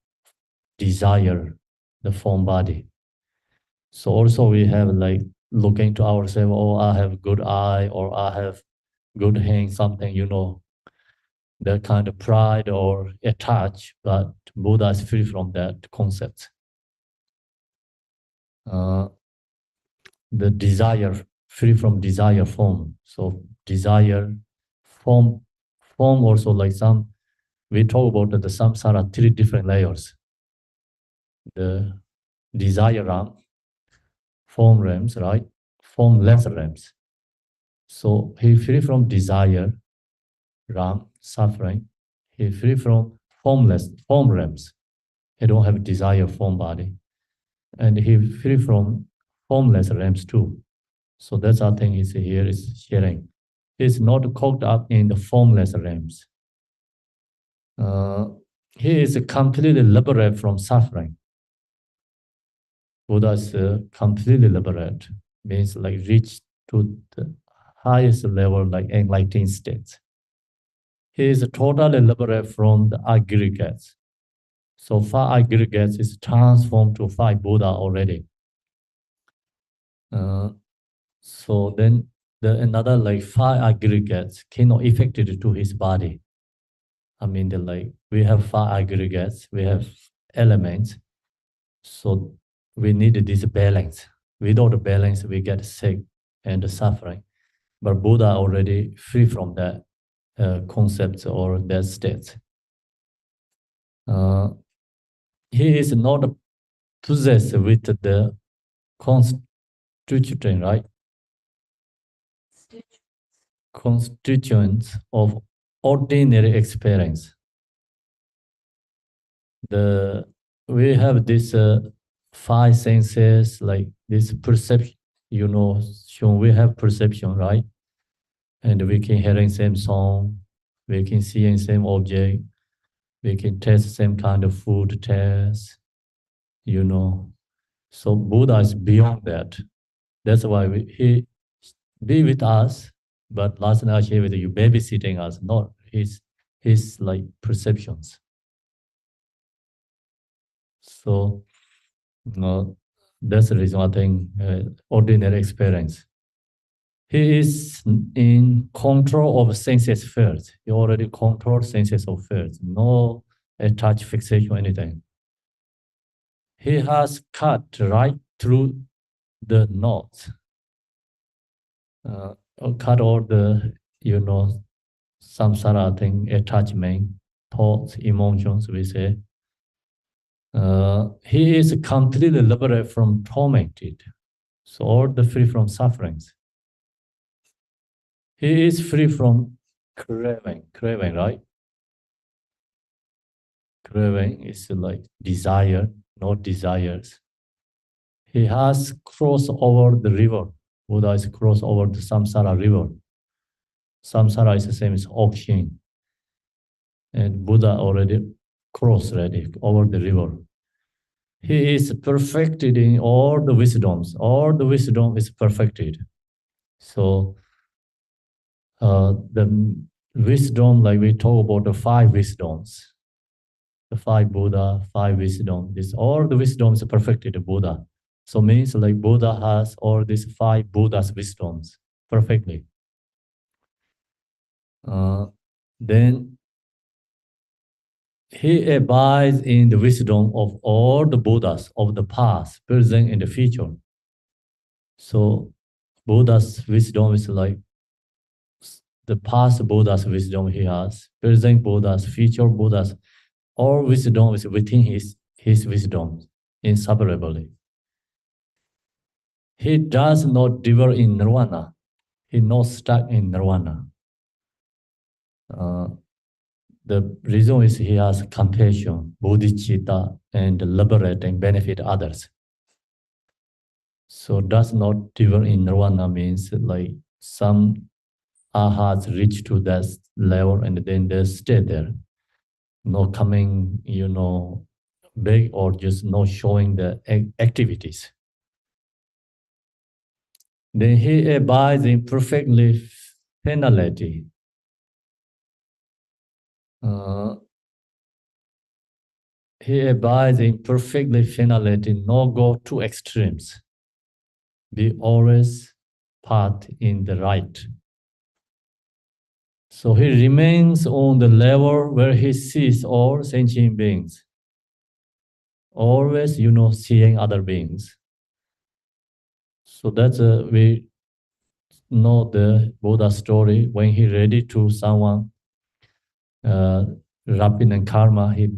desire, the form body. So also we have like looking to ourselves, oh, I have good eye or I have good hand, something, you know, that kind of pride or attach, but Buddha is free from that concept. The desire, free from desire form. So desire, form also like some, we talk about the samsara, three different layers. The desire realm, form realms, right? Formless realms. So he free from desire, realm, suffering. He free from formless, form realms. He don't have desire form body. And he free from formless realms too. So that's our thing is here is sharing. It's not caught up in the formless realms. He is completely liberated from suffering. Buddha is completely liberated, means like reach to the highest level, like enlightened states. He is totally liberated from the aggregates. So five aggregates is transformed to five Buddha already. Uh, so then another like five aggregates cannot affected to his body. I mean, we have five aggregates, we have elements. So we need this balance. Without balance, we get sick and suffering. But Buddha already free from that concepts or that states. Uh, he is not possessed with the constituent, right? Constituents of ordinary experience. We have this five senses, like this perception, so we have perception, right? And we can hearing same song, we can see same object, we can taste same kind of food taste, you know. So Buddha is beyond that. That's why he be with us, but last night he with you babysitting us, not his like perceptions. So that's the reason I think ordinary experience. He is in control of senses first. He already controls senses of first. No touch fixation or anything. He has cut right through the knots. Cut all the, samsara thing, attachment, thoughts, emotions, we say. He is completely liberated from tormented. So all the free from sufferings. He is free from craving, right? Craving is like desire, not desires. He has crossed over the river. Buddha is crossed over the samsara river. Samsara is the same as ocean. And Buddha already crossed already over the river. He is perfected in all the wisdoms. All the wisdom is perfected. So the wisdom, like we talk about the five wisdoms, the five Buddha, five wisdom. This all the wisdoms are perfected Buddha. So means like Buddha has all these five Buddha's wisdoms perfectly. Then he abides in the wisdom of all the Buddhas of the past, present, and the future. So Buddha's wisdom is like the past Buddha's wisdom he has, present Buddha's, future Buddha's, all wisdom is within his wisdom, inseparably. He does not dwell in nirvana. He not stuck in nirvana. The reason is he has compassion, bodhicitta, and liberate and benefit others. So does not dwell in nirvana means like some ahas reach to that level and then they stay there. No coming, big or just not showing the activities. Then he abides in perfectly finality. He abides in perfectly finality, no go to extremes. Be always part in the right. So he remains on the level where he sees all sentient beings. Always, seeing other beings. So that's we know the Buddha story when he ready to someone, Rapin and Karma, he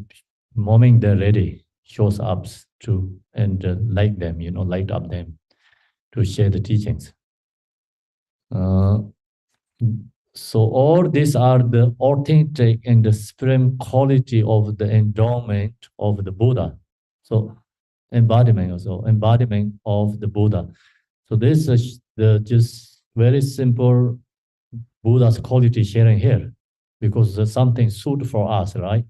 moment they're ready, shows up to and like them, light up them to share the teachings. So all these are the authentic and the supreme quality of the endowment of the Buddha. So embodiment of the Buddha. So this is the just very simple Buddha's quality sharing here, because there's something suit for us, right?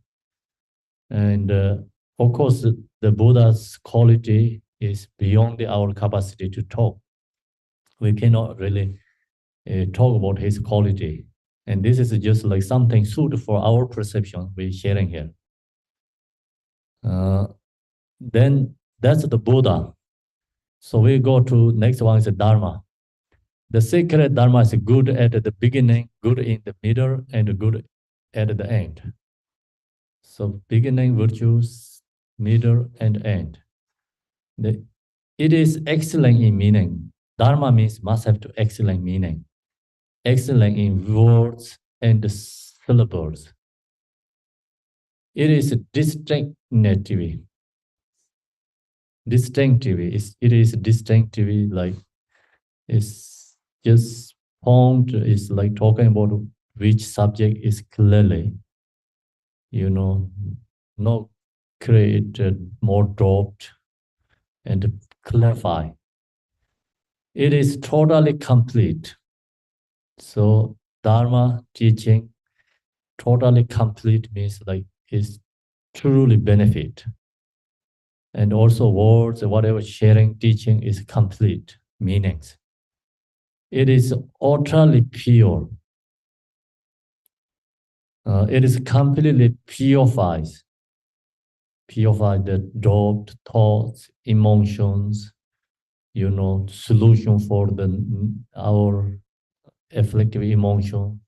And of course, the Buddha's quality is beyond our capacity to talk. We cannot really talk about his quality. And this is just like something suited for our perception we're sharing here. Then that's the Buddha. So we go to next one is the Dharma. The sacred Dharma is good at the beginning, good in the middle, and good at the end. So beginning, virtues, middle, and end. It is excellent in meaning. Dharma means must have to excellent meaning. Excellent in words and syllables. It is distinctive. It is distinctive, like it's just formed, it's like talking about which subject is clearly, not created, more dropped, and clarify. It is totally complete. So Dharma teaching totally complete means like is truly benefit. And also words, whatever sharing, teaching is complete meanings. It is utterly pure. It is completely purifies the dropped thoughts, emotions, solution for our afflictive emotion.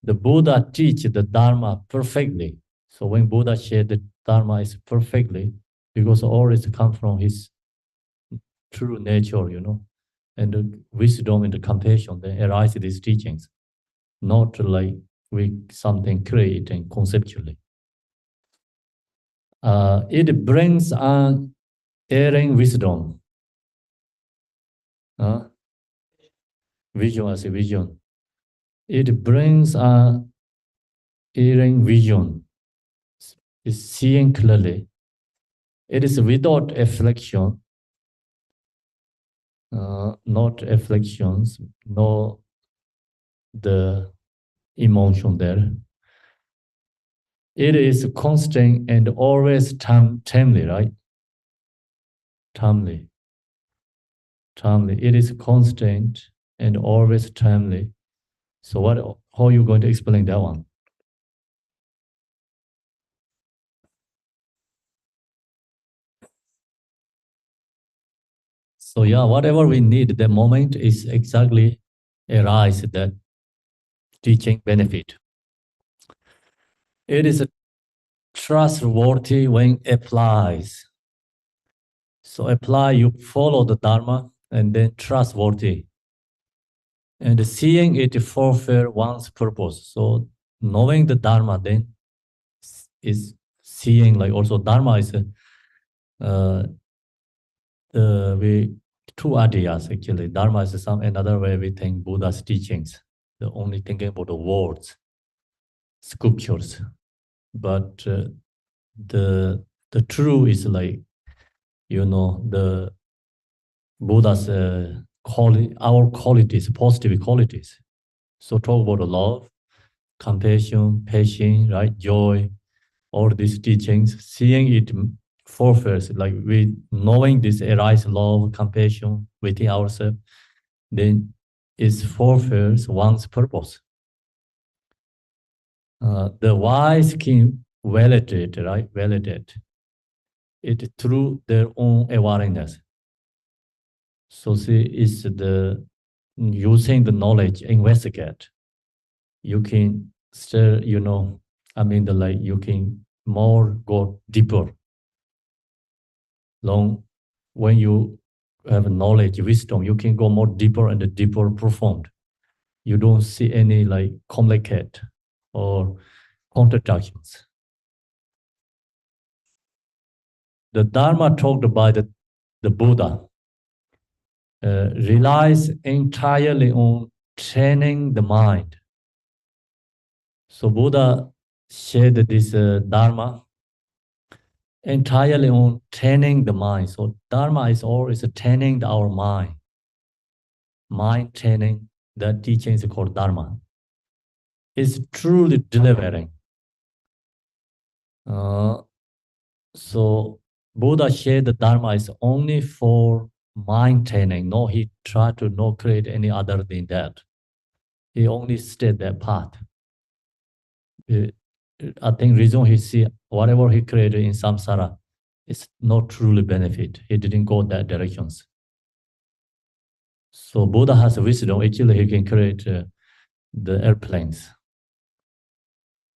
The Buddha teach the Dharma perfectly. So when Buddha shared the Dharma is perfectly, because all is come from his true nature, and the wisdom and the compassion that arise in these teachings, not like with something created conceptually. It brings an erring wisdom. Vision as a vision. It brings an erring vision. It's seeing clearly. It is without affliction, not afflictions, no the emotion there. It is constant and always timely, right? Timely. It is constant and always timely. So how are you going to explain that one? So yeah, whatever we need, the moment is exactly arise that teaching benefit. It is trustworthy when applies. So apply, you follow the Dharma, and then trustworthy. And seeing it fulfill one's purpose. So knowing the Dharma then is seeing, like also Dharma is we two ideas actually. Dharma is some another way we think Buddha's teachings. The only thinking about the words, scriptures, but the true is like the Buddha's our qualities, positive qualities. So talk about the love, compassion, patience, right, joy, all these teachings, seeing it fulfills, like we knowing this arise love, compassion within ourselves, then it fulfills one's purpose. The wise can validate, right? Validate it through their own awareness. So see, it's the using the knowledge, investigate. You can still, you can more go deeper. Long when you have knowledge, wisdom, you can go more deeper and deeper, profound. You don't see any like complicated or contradictions. The Dharma talked by the Buddha relies entirely on training the mind. So Buddha shared this Dharma entirely on training the mind. So Dharma is always training our mind. Mind training, that teaching is called Dharma. Is truly delivering. So Buddha shared the Dharma is only for maintaining. No, he tried to not create any other than that. He only stayed that path. I think reason he see whatever he created in samsara is not truly benefit. He didn't go that directions. So Buddha has wisdom. Actually, he can create the airplanes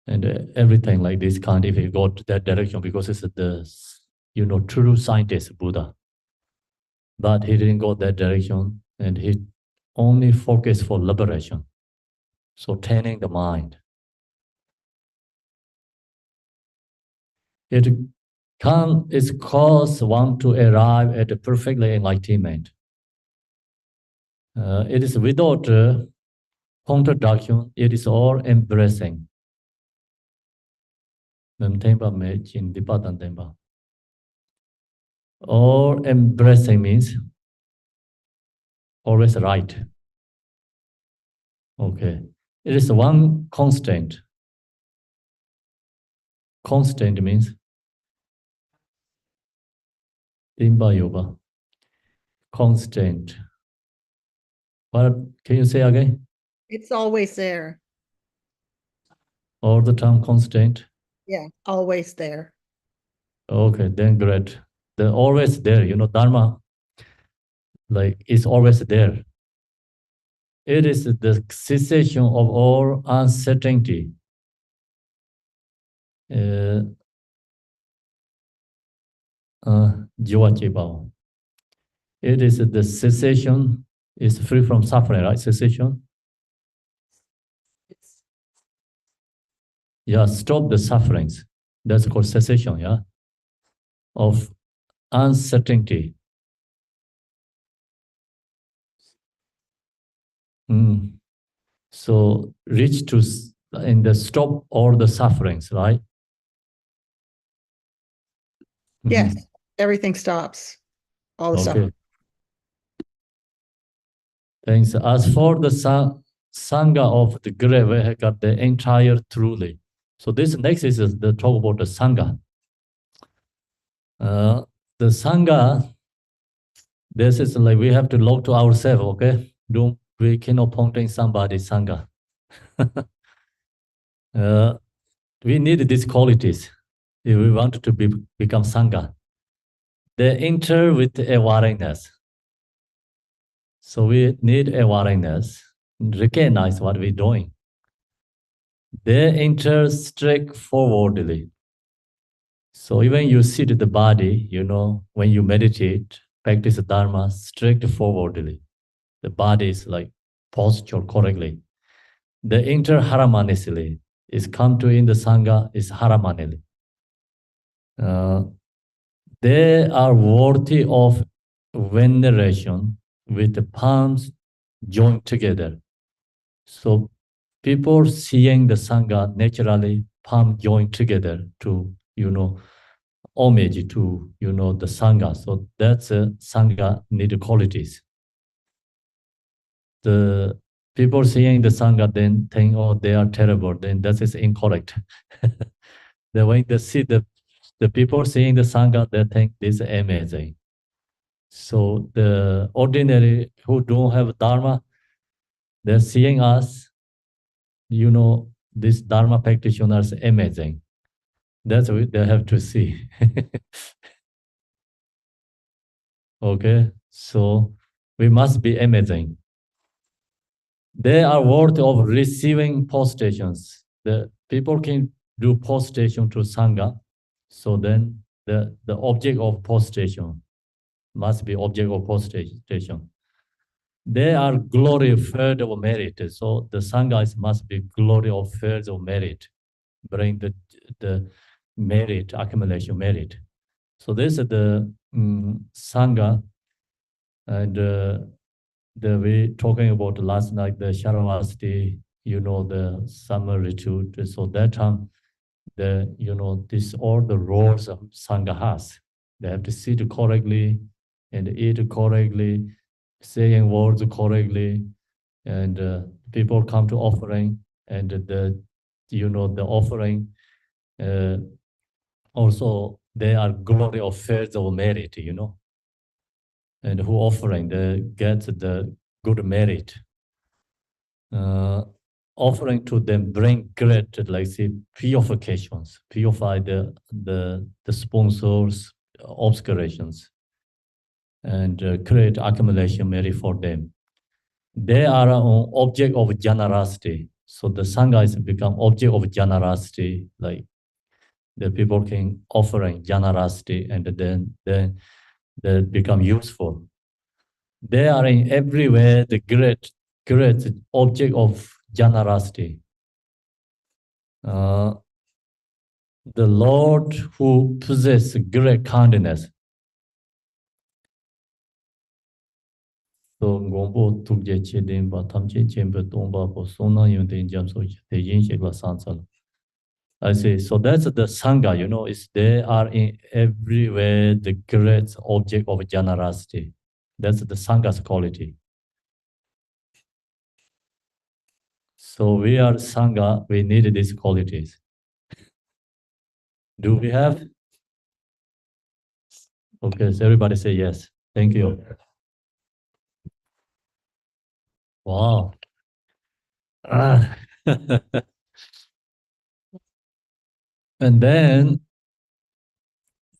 and everything like this kind if he go to that direction because it's the true scientist Buddha. But he didn't go that direction and he only focused for liberation. So training the mind. It's cause one to arrive at a perfectly enlightenment. It is without contradiction, it is all embracing. All embracing means always right. Okay. It is one constant. Constant means Dimba Yoga. Constant. What can you say again? It's always there. All the time constant? Yeah, always there. Okay, then great. They're always there, Dharma, like it's always there. It is the cessation of all uncertainty. It is the cessation, is free from suffering, right? Cessation? Yeah, stop the sufferings. That's called cessation, yeah? Of uncertainty. So reach to in the stop all the sufferings, right? Yes, everything stops. All the suffering. Thanks. As for the Sangha of the grave, we have got the entire truly. So this next is the talk about the Sangha. The Sangha, this is like we have to look to ourselves, okay? We cannot point in somebody's Sangha. We need these qualities if we want to become Sangha. They enter with awareness. So we need awareness, recognize what we're doing. They enter straightforwardly. So even you sit the body, when you meditate, practice Dharma straightforwardly. The body is like posture correctly. The enter harmoniously. Is come to in the Sangha is harmoniously. They are worthy of veneration with the palms joined together. So people seeing the Sangha naturally palm joined together to, homage to, the Sangha. So that's a Sangha need qualities. The people seeing the Sangha then think, oh, they are terrible, then that is incorrect. Then when they see the people seeing the Sangha, they think this is amazing. So the ordinary who don't have Dharma, they're seeing us, this Dharma practitioners amazing. That's what they have to see. Okay, so we must be amazing. They are worthy of receiving postations. The people can do postation to Sangha. So then the object of postation must be object of postation. They are glory filled of merit. So the Sangha must be glory of filled of merit. Bring the merit, accumulation merit. So this is the Sangha, and we talking about last night, the Sharavasti, the summer retreat. So that time, this all the roles of Sangha has. They have to sit correctly and eat correctly, saying words correctly, and people come to offering, and the offering also They are glory of faith of merit, you know. And who offering, they get the good merit. Offering to them bring great, like say, purifications, purify the sponsors, obscurations, and create accumulation merit for them. They are an object of generosity. So the Sangha is become object of generosity, like the people can offering generosity, and then they become useful. They are in everywhere the great object of generosity. The Lord who possesses great kindness. So Gombo took the children, but Tamchi chamber Tomba for Sona Yun in Jam so the Yin Shigla Sansal. I see. So that's the Sangha, you know, is they are in everywhere the great object of generosity. That's the Sangha's quality. So we are Sangha, we need these qualities. Do we have? Okay, so everybody say yes. Thank you. Wow. And then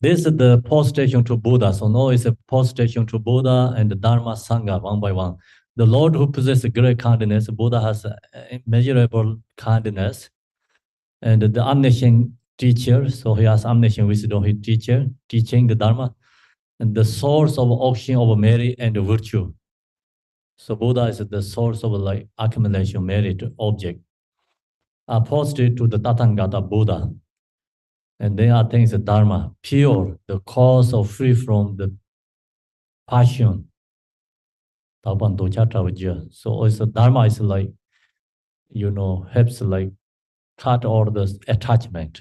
this is the post-station to Buddha. So now it's a post-station to Buddha and the Dharma Sangha one by one. The Lord who possesses great kindness, Buddha has immeasurable kindness. And the omniscient teacher, so he has omniscient wisdom, his teacher, teaching the Dharma, and the source of ocean of merit and virtue. So Buddha is the source of like accumulation, merit, object. Opposite to the Tathagata Buddha. And then I think the Dharma, pure, the cause of free from the passion. So also Dharma is like, you know, helps like cut all the attachment.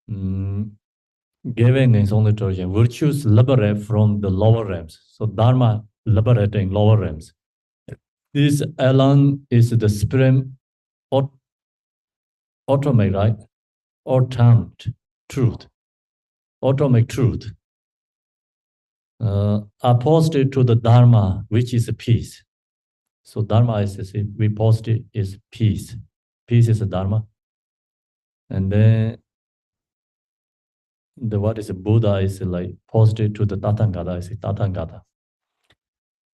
Giving is only torsion. Virtues liberate from the lower realms. So Dharma liberating lower realms. This alone is the supreme automatic, right? Ultimate truth. Automatic truth. Opposite to the Dharma, which is peace. So Dharma is, we posted is peace. Peace is the Dharma. And then the what is Buddha is like posted to the Tathagata is Tathagata.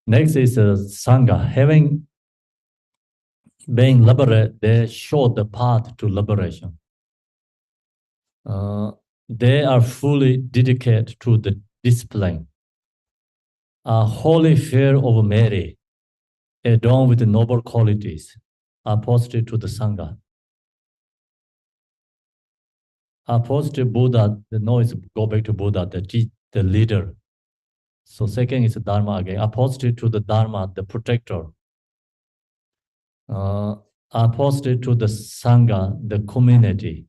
Next is Sangha. Having been liberated, they show the path to liberation. They are fully dedicated to the discipline. A holy fear of merit, adorned with noble qualities, are posted to the Sangha. Opposite Buddha, the noise go back to Buddha, the leader. So second is Dharma again. Opposite to the Dharma, the protector. Opposite to the Sangha, the community.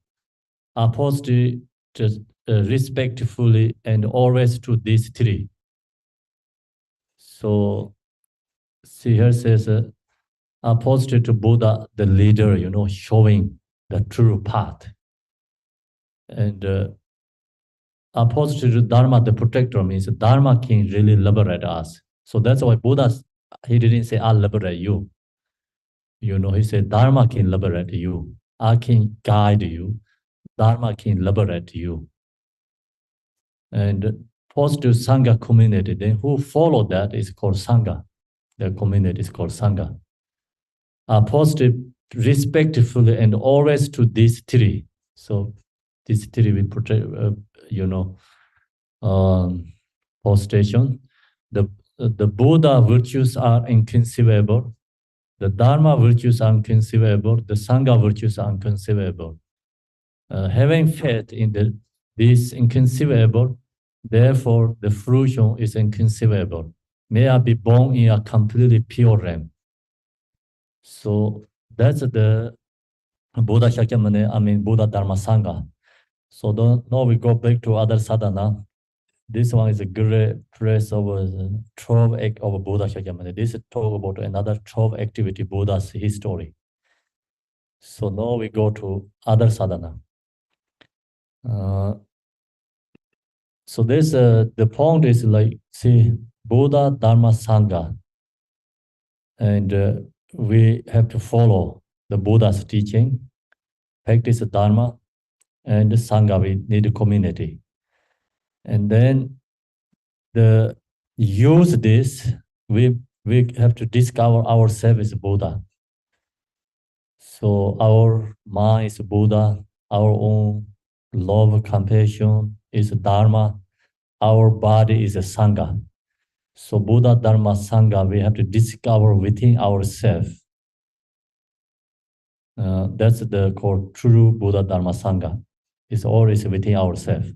Opposite to respectfully and always to these three. So see here says opposite to Buddha, the leader, you know, showing the true path. And opposite to Dharma, the protector, means Dharma can really liberate us. So that's why Buddha, he didn't say, I'll liberate you. You know, he said, Dharma can liberate you. I can guide you. Dharma can liberate you. And positive Sangha community, then who follow that is called Sangha. The community is called Sangha. Positive respectfully and always to these three. So these three we protect, you know, post-station. The Buddha virtues are inconceivable. The Dharma virtues are inconceivable. The Sangha virtues are inconceivable. Having faith in this inconceivable, therefore the fruition is inconceivable. May I be born in a completely pure realm. So that's the Buddha Shakyamuni, Buddha Dharma Sangha. So now we go back to other sadhana. This one is a great praise of 12 act of Buddha Shakyamuni. This talk about another 12 activity Buddha's history. So now we go to other sadhana. So this the point is like, see, Buddha, Dharma, Sangha, and we have to follow the Buddha's teaching, practice Dharma, and Sangha. We need a community, and then the use this. We have to discover ourselves as Buddha. So our mind is Buddha, our own love, compassion is Dharma, our body is a Sangha. So Buddha, Dharma, Sangha, we have to discover within ourselves. That's the core true Buddha, Dharma, Sangha. It's always within ourselves.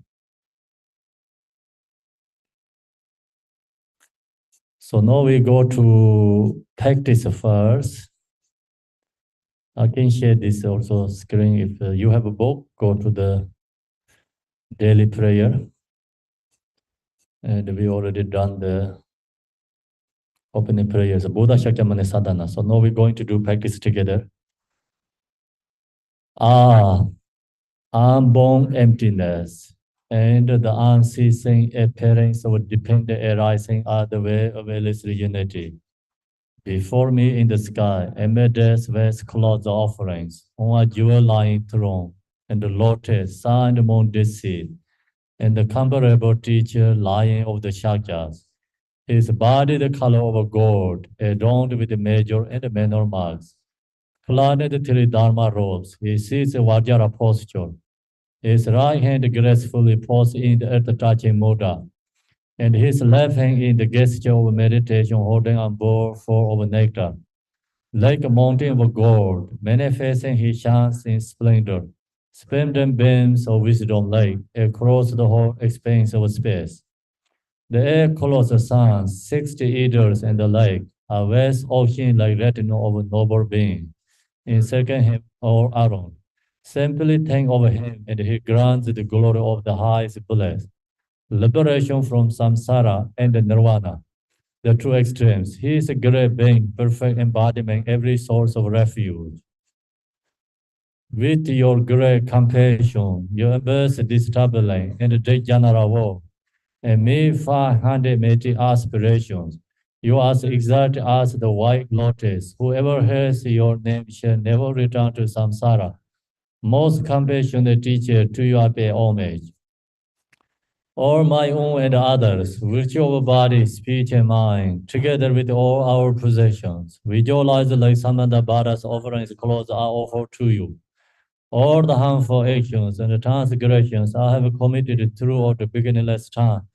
So now we go to practice first. I can share this also screen. If you have a book, go to the daily prayer. And we already done the opening prayers, Buddha Shakyamuni sadhana. So now we're going to do practice together. Unborn emptiness and the unceasing appearance of dependent arising are the way of illicit unity. Before me in the sky, amid death's vast clouds of offerings, on a jewel-lying throne, and the lotus, sun and moon deceived, and the comparable teacher lying over the Shakyas. His body the color of a gold, adorned with major and minor marks. Clad in the three Dharma robes, he sits in Vajra posture. His right hand gracefully posed in the earth-touching mudra, and his left hand in the gesture of meditation holding a bowl full of nectar. Like a mountain of gold, manifesting he shines in splendor, splendid beams of wisdom light across the whole expanse of space. The air clothes the sun, 60 eaters and the lake, a vast ocean like retinue of a noble being, encircling him all around. Simply think of him, and he grants the glory of the highest bliss, liberation from samsara and nirvana, the true extremes. He is a great being, perfect embodiment, every source of refuge. With your great compassion, you embrace this troubling and degenerate world, and me 580 aspirations. You as exact as the white lotus. Whoever hears your name shall never return to samsara. Most compassionate teacher, to you I pay homage. All my own and others, virtue of body, speech, and mind, together with all our possessions, visualize like Samanta Bhara's offerings clothes are offered to you. All the harmful actions and transgressions I have committed throughout the beginningless time,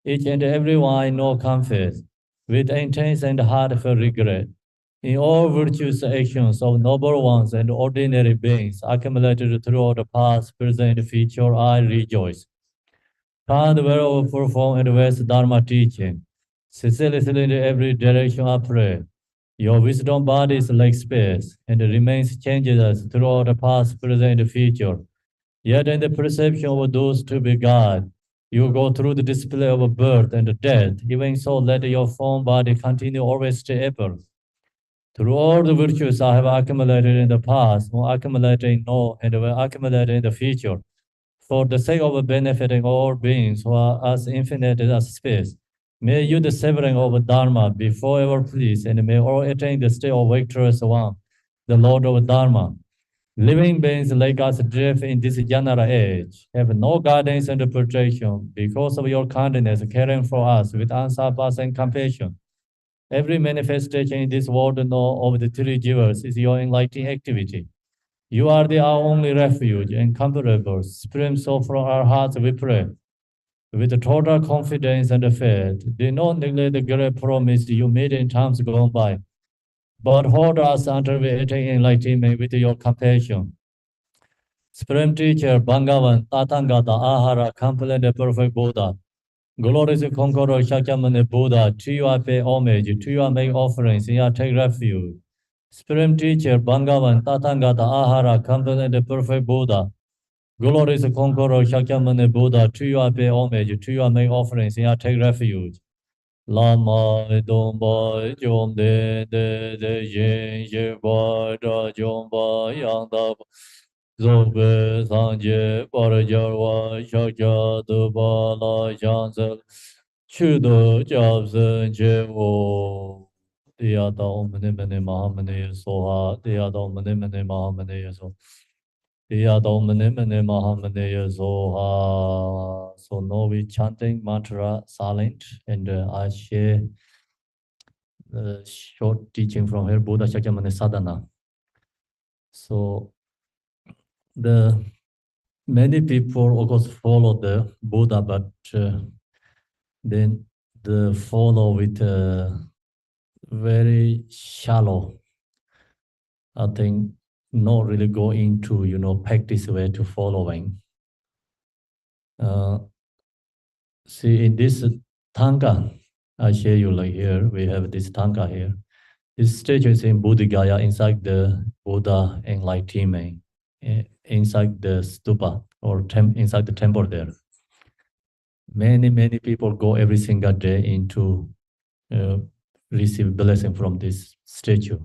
each and every one I know confess, with intense and heartfelt regret. In all virtuous actions of noble ones and ordinary beings accumulated throughout the past, present, and future, I rejoice. Kind wherever perform and West Dharma teaching, ceaselessly in every direction I pray. Your wisdom body is like space and remains changeless throughout the past, present, and future. Yet in the perception of those to be God, you go through the display of birth and death. Even so, let your form body continue always to ever. Through all the virtues I have accumulated in the past, will accumulate in now, and will accumulate in the future, for the sake of benefiting all beings who are as infinite as space, may you, the severing of Dharma, be forever pleased, and may all attain the state of victorious one, the Lord of Dharma. Living beings like us drift in this general age, have no guidance and protection because of your kindness caring for us with unsurpassing compassion. Every manifestation in this world know of the three jewels is your enlightening activity. You are our only refuge and comfortable. Spring so from our hearts we pray. With total confidence and faith, do not neglect the great promise you made in times gone by, but hold us until we attain enlightenment with your compassion. Supreme Teacher, Bhagavan, Tathagata, Ahara, complete the perfect Buddha. Glorious Conqueror Shakyamuni Buddha, to you I pay homage, to you I make offerings, and I take refuge. Supreme Teacher, Bhagavan, Tathagata, Ahara, complete the perfect Buddha. Glorious Conqueror Shakyamuni Buddha, to you I pay homage, to you I make offerings, and I take refuge. Lama Dongba Jom De Yin Ye Ba Da Jom Ba Yang Da Zobe Sanje Parajarwa Shakya Dubala Chansel Chudo Jabsen Chevo Diyata Omne Mene Mahamane Soha Diyata Omne Mene Mahamane So Diyata Omne Mene Mahamane Soha. So now we chanting mantra silent, and I share the short teaching from here, Buddha Shakyamuni Sadhana. So the many people, of course, follow the Buddha, but then the follow with very shallow. I think not really go into practice way to following. See in this Tanka, I share you like here. We have this Tanka here. This stage is in Buddhagaya, inside the Buddha enlightenment, inside the stupa or inside the temple there. Many people go every single day into receive blessing from this statue.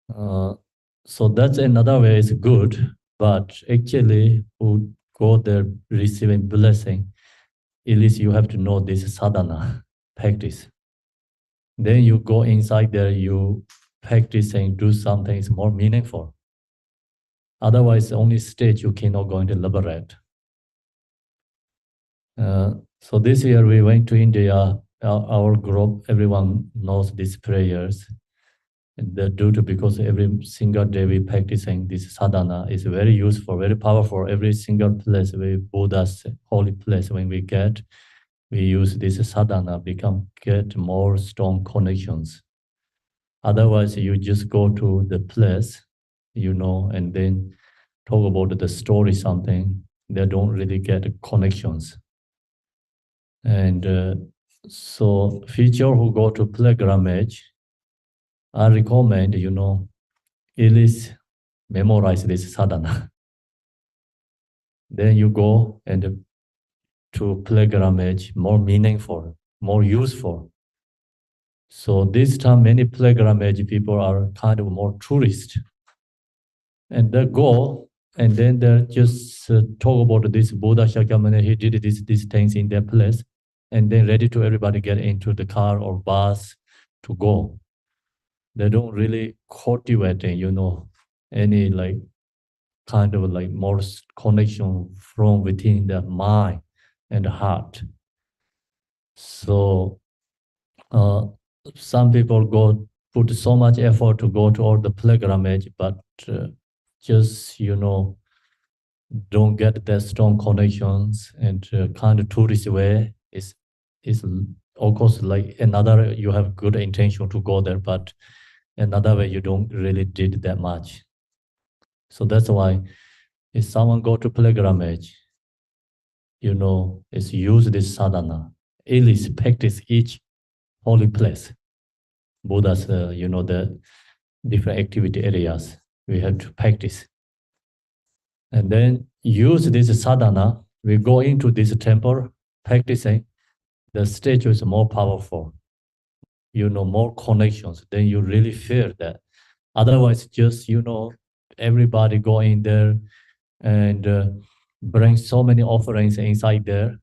So that's another way is good, but actually who go there receiving blessing, at least you have to know this sadhana practice. Then you go inside there, you practice and do something is more meaningful. Otherwise, only stage you cannot going to liberate. So this year we went to India. Our group, everyone knows these prayers. And due to because every single day we practicing this sadhana is very useful, very powerful. Every single place we Buddha's holy place when we get, we use this sadhana get more strong connections. Otherwise, you just go to the place, and then talk about the story something. They don't really get connections. And so future who go to pilgrimage, I recommend, at least memorize this sadhana. Then you go and to pilgrimage, more meaningful, more useful. So this time, many pilgrimage people are kind of more tourist. And they go, and then they just talk about this Buddha Shakyamuni, he did these things in their place, and then ready to everybody get into the car or bus to go. They don't really cultivate, any kind of more connection from within the mind and the heart. So some people put so much effort to go to all the pilgrimage, but just don't get that strong connections, and kind of tourist way is of course another. You have good intention to go there, but another way you don't really did that much. So that's why if someone go to pilgrimage, is use this sadhana, at least practice each holy place. Buddha's, the different activity areas we have to practice. And then use this sadhana, we go into this temple, practicing, the statue is more powerful, more connections, then you really feel that. Otherwise, just, everybody go in there and bring so many offerings inside there,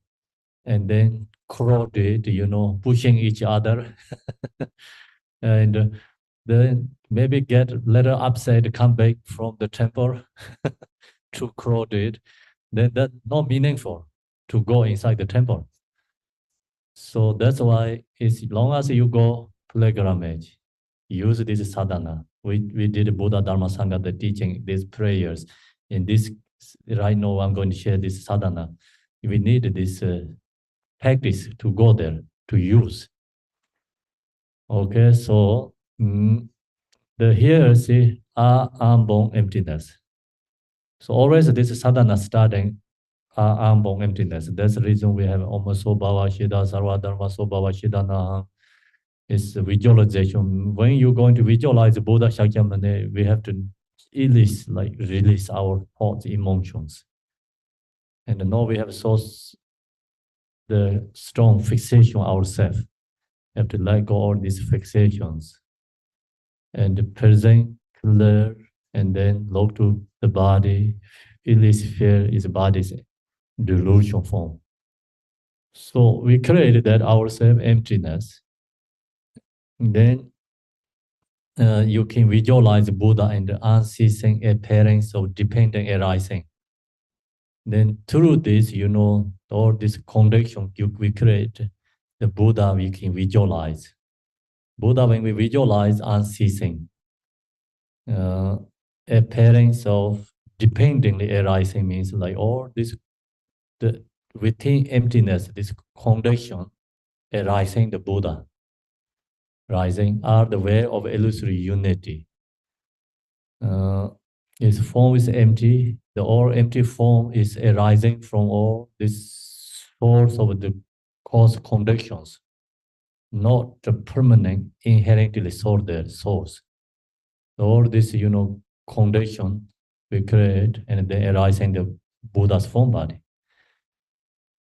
and then crowded, pushing each other. And then maybe get a little upset, come back from the temple, too crowded, then that's not meaningful to go inside the temple. So that's why as long as you go pilgrimage, use this sadhana. We did Buddha Dharma Sangha, the teaching, these prayers. In this, right now I'm going to share this sadhana. We need this practice to go there, to use. Okay, so here see unborn emptiness. So always this sadhana starting unborn emptiness. That's the reason we have Omaso Bhava Shida Sarva Dharma So Bhava Shida Naha. It's visualization. When you're going to visualize Buddha Shakyamuni, we have to at least release our thoughts, emotions. And now we have the strong fixation ourselves. Have to let go all these fixations and present clear and then look to the body. It is fear is body's delusion form. So we created that ourselves emptiness. Then you can visualize Buddha and the unceasing appearance of dependent arising. Then through this, all this connection we create, the Buddha we can visualize. Buddha, when we visualize unceasing, appearance of dependently arising means like all this, within emptiness, this connection arising the Buddha, rising are the way of illusory unity. Its form is empty. The all empty form is arising from all this source of the cause conditions, not the permanent inherently sorted source. All this, condition we create and then arising the Buddha's form body.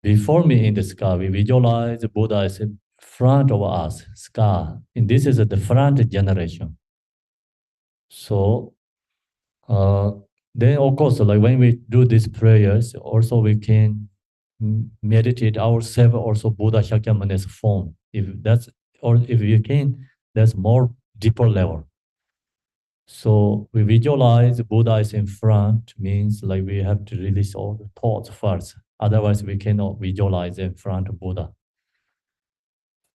Before me in the sky, we visualize the Buddha is in front of us, sky. And this is the front generation. So then, of course, like when we do these prayers, also we can meditate ourselves also Buddha Shakyamuni's form. If that's, or if you can, that's more deeper level. So we visualize Buddha is in front, means like we have to release all the thoughts first. Otherwise, we cannot visualize in front of Buddha.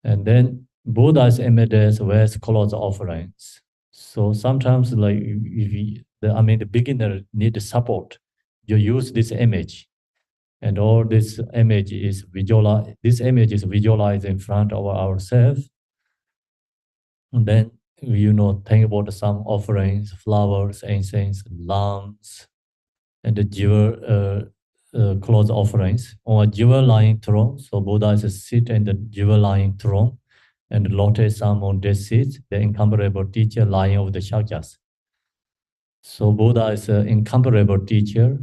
And then Buddha's images wears clothes offerings. So sometimes, like if the beginner need support, you use this image, and all this image is visualized. This image is visualized in front of ourselves, and then think about some offerings, flowers, incense, lamps, and the jewel clothes offerings on a jewel lying throne. So Buddha is sit in the jewel lying throne, and lotus some on this seat, the incomparable teacher lying over the Shakyas. So Buddha is an incomparable teacher.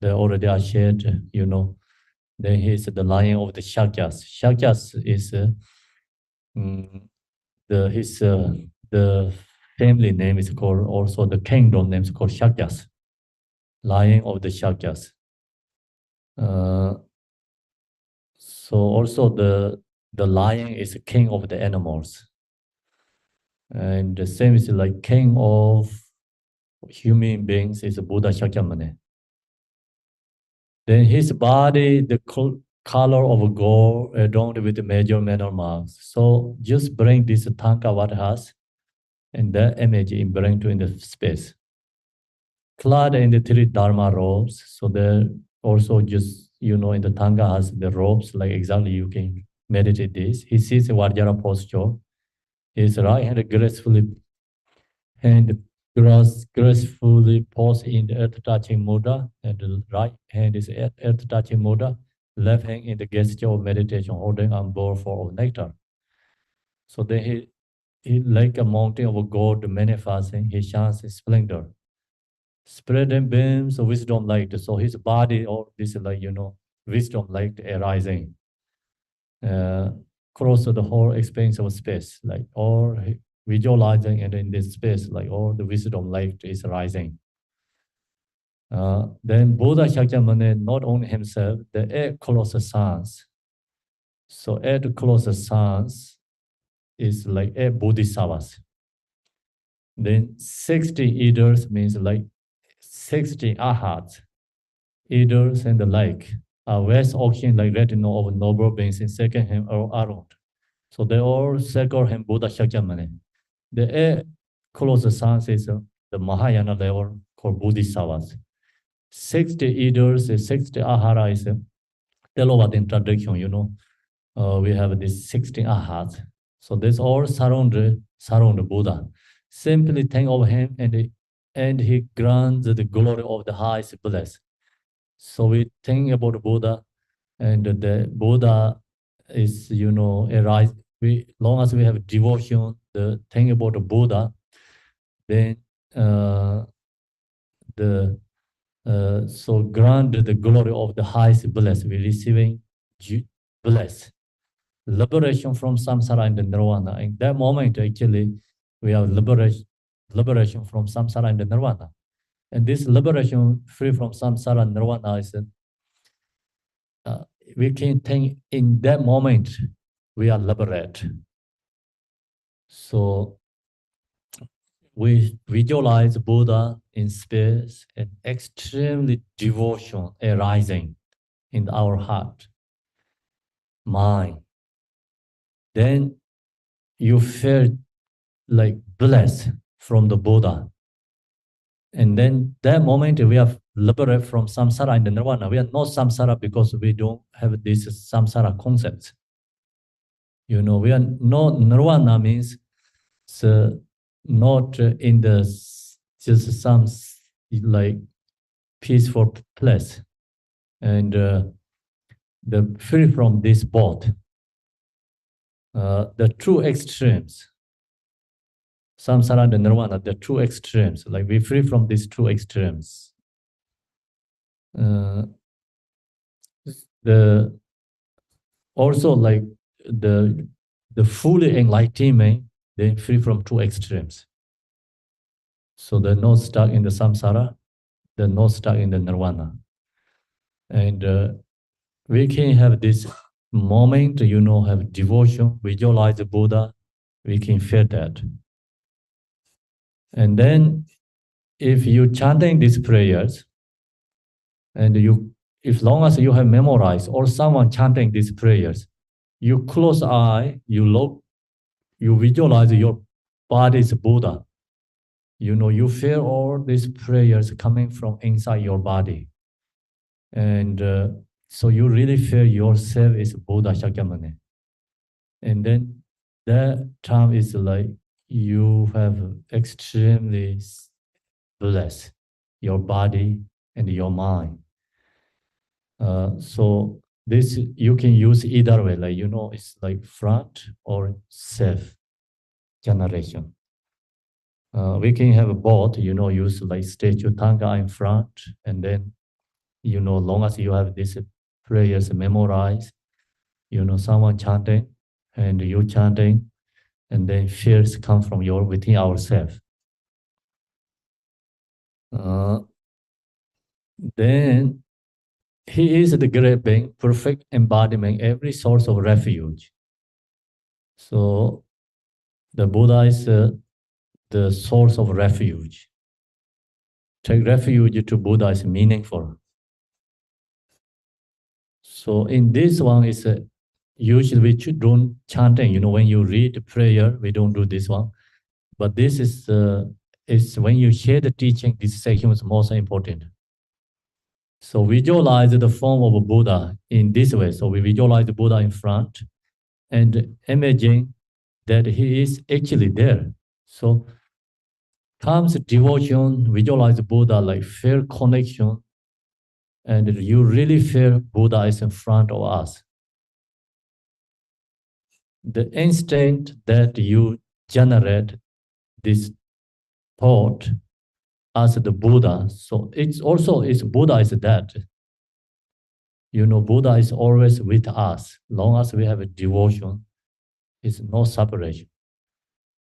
They already are shared, Then he is the lion of the Shakyas. Shakyas is the family name is called, also the kingdom name is called Shakyas, lion of the Shakyas. So also the lion is king of the animals. And the same is like king of human beings is Buddha Shakyamuni. Then his body, the color of gold adorned with major manner marks. So just bring this tanka what has, and that image in bring to in the space. Clad in the three dharma robes. So there also just, in the tanka has the robes, like exactly you can meditate this. He sits in Vajra posture. His right hand gracefully posed in the earth-touching mudra, and the right hand is earth-touching mudra, left hand in the gesture of meditation, holding on bowl full of nectar. So then he like a mountain of gold manifesting, he shines in splendor, spreading beams of wisdom light. So his body, or this is like, wisdom light arising, across the whole expanse of space, like all visualizing, and in this space, like all the wisdom light is rising. Then Buddha Shakyamuni, not only himself, the 8 colossal sons. So 8 colossal sons is like 8 bodhisattvas. Then 60 eaters means like 60 arhats, eaters and the like. West ocean like retinue of noble beings in second him or around. So they all circle him Buddha Shakyamuni. The 8 closer sons is the Mahayana level called Bodhisattvas. 60 eaters, 60 ahara is Telovat introduction, we have this 60 ahats. So this all surround Buddha. Simply think of him, and he grants the glory of the highest bliss. So we think about Buddha, and the Buddha is, arise. Long as we have devotion, the thing about the Buddha, then so grant the glory of the highest bliss. We're receiving bliss, liberation from samsara and the nirvana. In that moment, actually, we have liberation from samsara and the nirvana. And this liberation, free from samsara, nirvana, is we can think in that moment we are liberated. So we visualize Buddha in space and extremely devotion arising in our heart, mind. Then you feel like blessed from the Buddha. And then that moment we are liberated from samsara and nirvana. We are not samsara because we don't have this samsara concept. We are not nirvana means so not in the just some like peaceful place, and the free from this both. The true extremes, samsara and nirvana, the true extremes, like we free from these two extremes. The also like the fully enlightenment, they free from two extremes. So they're not stuck in the samsara, they're not stuck in the nirvana. And we can have this moment, have devotion, visualize the Buddha, we can feel that. And then if you chanting these prayers, and if long as you have memorized or someone chanting these prayers, you close eye, you look, you visualize your body is Buddha. You feel all these prayers coming from inside your body. And so you really feel yourself is Buddha Shakyamuni. And then that time is like you have extremely blessed your body and your mind. So this you can use either way, like it's like front or self generation. We can have both, use like statue tanga in front, and then long as you have these prayers memorized, someone chanting and you chanting, and then fears come from within ourselves. Then he is the great being, perfect embodiment, every source of refuge. So the Buddha is the source of refuge. Take refuge to Buddha is meaningful. So in this one is usually we don't chanting. When you read prayer, we don't do this one. But this is when you share the teaching, this section is most important. So visualize the form of a Buddha in this way. So we visualize the Buddha in front and imagine that he is actually there. So comes devotion, visualize Buddha like feel connection, and you really feel Buddha is in front of us. The instant that you generate this thought as the Buddha, so it's Buddha is that. Buddha is always with us. Long as we have a devotion, it's no separation.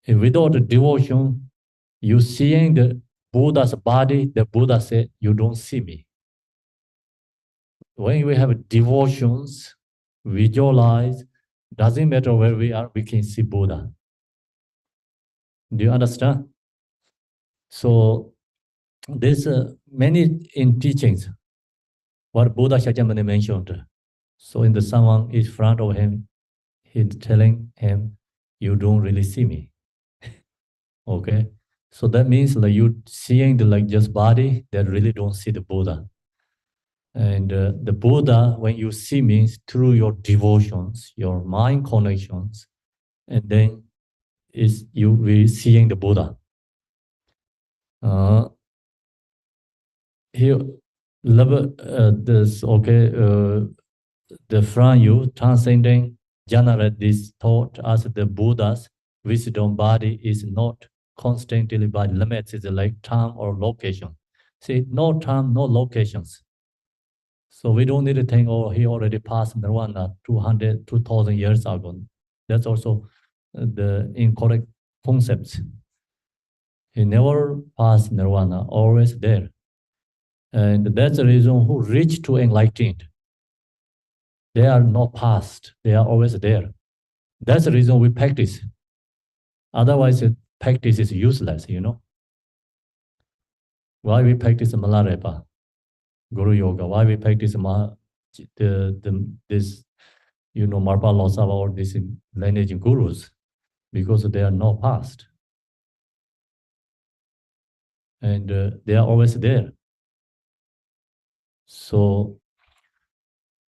If without a devotion, you seeing the Buddha's body, the Buddha said, you don't see me. When we have devotions, visualize, doesn't matter where we are, we can see Buddha. Do you understand? So there's many in teachings what Buddha Shakyamuni mentioned. So in the someone is in front of him, he's telling him, you don't really see me. Okay? So that means like you seeing the just body that really don't see the Buddha. And the Buddha, when you see means through your devotions, your mind connections, and then is you will seeing the Buddha. Here, this the from you transcending generate this thought as the Buddha's wisdom body is not constantly by limits, is like time or location. See, no time, no locations. So we don't need to think, oh, he already passed nirvana 2,000 years ago. That's also the incorrect concepts. He never passed nirvana, always there. And that's the reason who reach to enlightened. They are not past, they are always there. That's the reason we practice. Otherwise, practice is useless, you know. Why we practice Malarepa, Guru Yoga? Why we practice this, you know, Marpa Losava or this lineage gurus? Because they are not past. And they are always there. So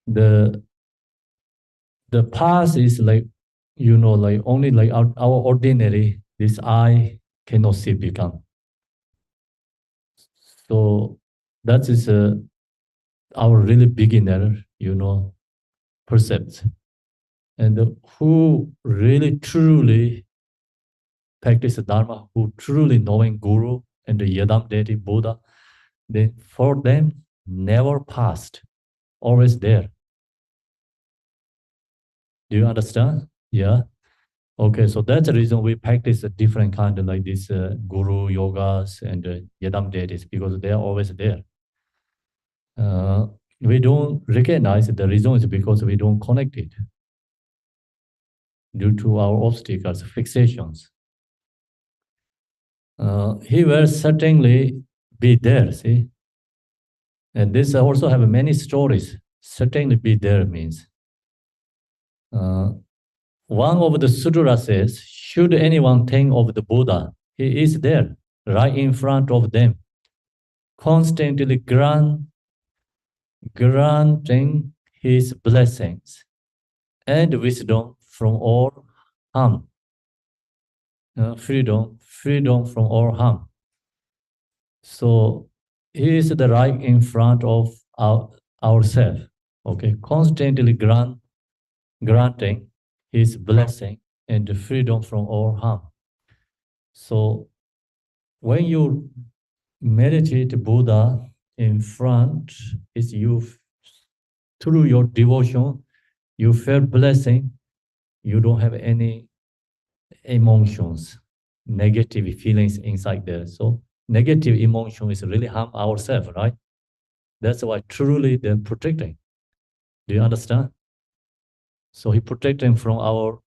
the past is like, you know, like only like our ordinary, this eye cannot see become. So that is our really beginner, you know, percepts. And who really truly practice Dharma, who truly knowing Guru and the Yadam deity Buddha, then for them never past, always there. Do you understand? Yeah. Okay, so that's the reason we practice a different kind of like this Guru yogas and Yadam deities, because they are always there. We don't recognize the reason is because we don't connect it due to our obstacles, fixations. He will certainly be there, see? And this also have many stories. Certainly be there means. One of the sutra says, should anyone think of the Buddha, he is there, right in front of them, constantly granting his blessings and wisdom from all harm. Freedom from all harm. So he is the right in front of ourselves, okay? Constantly granting his blessing and freedom from all harm. So when you meditate Buddha in front, is you through your devotion, you feel blessing, you don't have any emotions, negative feelings inside there. So negative emotion is really harm ourselves, right? That's why truly they're protecting. Do you understand? So he protecting from our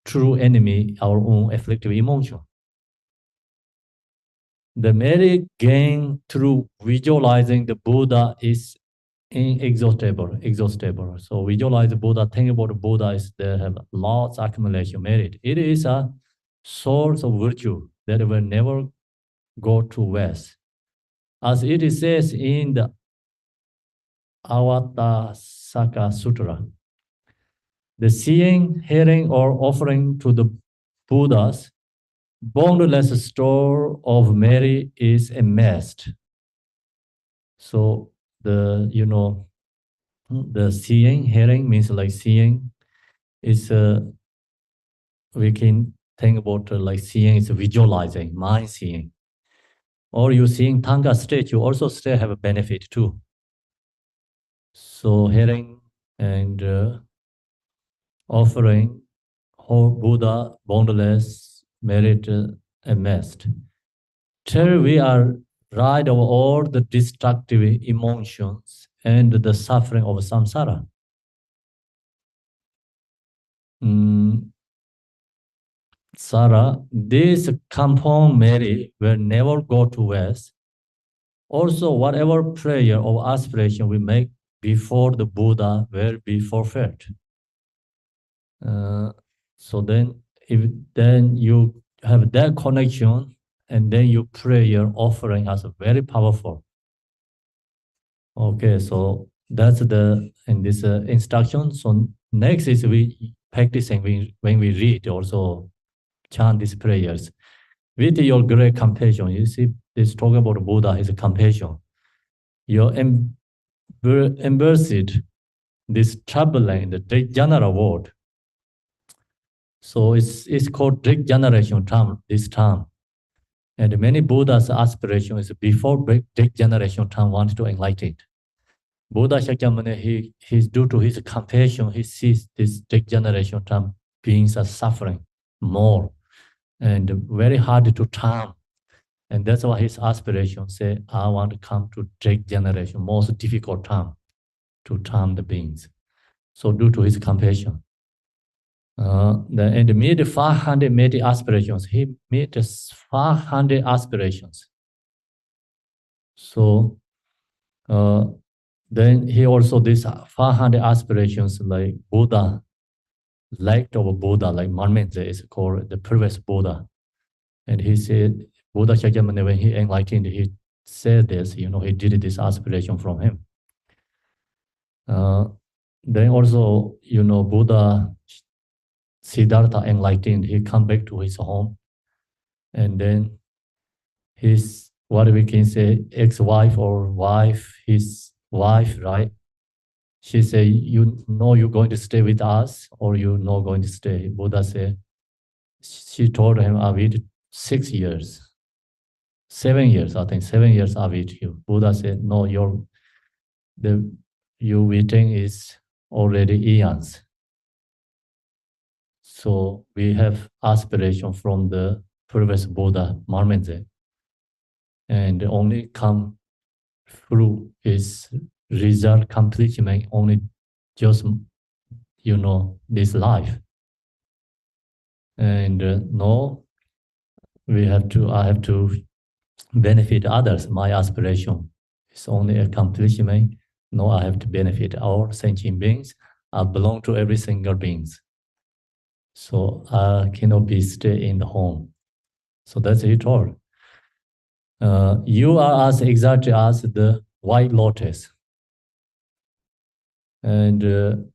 true enemy, our own afflictive emotion. The merit gained through visualizing the Buddha is exhaustible. So visualize the Buddha, think about the Buddha is they have lots of accumulation merit. It is a source of virtue that will never go to waste. As it says in the Avatasaka Sutra, the seeing, hearing, or offering to the Buddhas, boundless store of merit is amassed. So the, you know, the seeing, hearing means like seeing is, we can think about like seeing is visualizing, mind seeing. Or you seeing Tanga state, you also still have a benefit too. So hearing and offering whole Buddha, boundless merit amassed. Till we are rid of all the destructive emotions and the suffering of samsara. Sara, this compound merit will never go to waste. Also, whatever prayer or aspiration we make before the Buddha will be fulfilled. So then, if then you have that connection, and then your prayer offering is very powerful. Okay, so that's the in this instruction. So next is we practicing when we read also chant these prayers with your great compassion. You see, this talking about Buddha is a compassion. You embrace this troubling, the degenerate world. So it's called degeneration term, this term. And many Buddha's aspiration is before degeneration term wanted to enlighten. Buddha Shakyamuni, he's due to his compassion, he sees this degeneration term beings are suffering more and very hard to turn And that's why his aspiration say, I want to come to take generation, most difficult time to harm the beings. So due to his compassion. And he made 500 many aspirations. He made 500 aspirations. So then he also these 500 aspirations like Buddha, light of Buddha, like Manmense is called the previous Buddha. And he said, Buddha Shakyamuni, when he enlightened, he said this, he did this aspiration from him. Then also, Buddha Siddhartha enlightened, he come back to his home. And then his, what we can say, ex-wife or wife, his wife, right? She said, you're going to stay with us or you're not going to stay. Buddha said, she told him, I'll wait 6 years. 7 years, I think, 7 years I'll wait you. Buddha said, no, your waiting is already eons. So we have aspiration from the previous Buddha, Marmense, and only come through his result completion only just, this life. And no, I have to benefit others. My aspiration is only accomplishment. No, I have to benefit all sentient beings. I belong to every single beings. So I cannot be stay in the home. So that's it all. You are as exactly as the white lotus. And so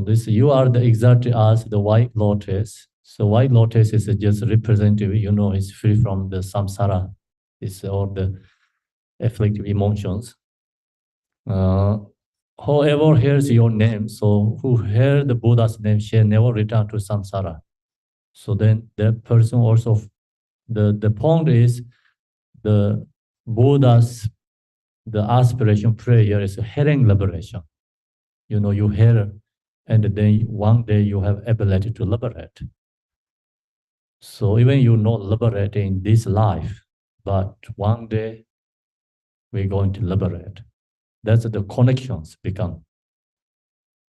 this, you are the exactly as the white lotus. So white lotus is just representative, it's free from the samsara, it's all the afflictive emotions. Whoever hears your name, so who heard the Buddha's name shall never return to samsara. So then that person also, the point is the Buddha's, the aspiration prayer is hearing liberation. You hear, and then one day you have ability to liberate. So even you're not liberating this life, but one day we're going to liberate. That's the connections become.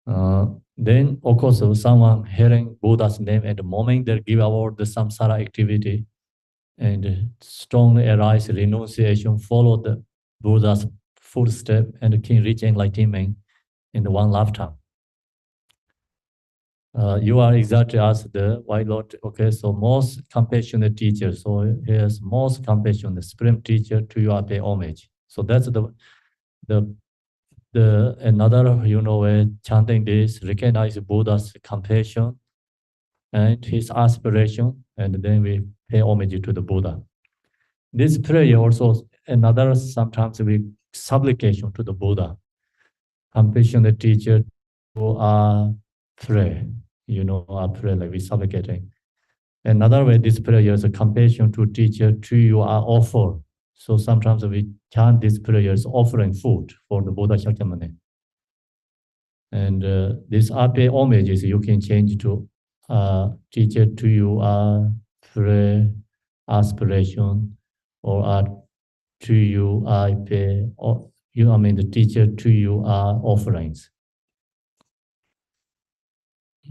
Then, of course, someone hearing Buddha's name and the moment they give out the samsara activity and strongly arise renunciation, follow the Buddha's footstep and can reach enlightenment in the one lifetime. You are exactly as the white Lord. Okay, so most compassionate teacher. So here's most compassionate supreme teacher, to you I pay homage. So that's the another way chanting this, recognize Buddha's compassion and his aspiration, and then we pay homage to the Buddha. This prayer also another sometimes we supplication to the Buddha. Compassionate teacher who pray, I pray like we supplicating. Another way this prayer is a compassion to teacher to you are offer. So sometimes we chant this prayer is offering food for the Buddha Shakyamuni. And this ape homages you can change to teacher to you are pray aspiration, or to you I pay, or the teacher to you are offerings.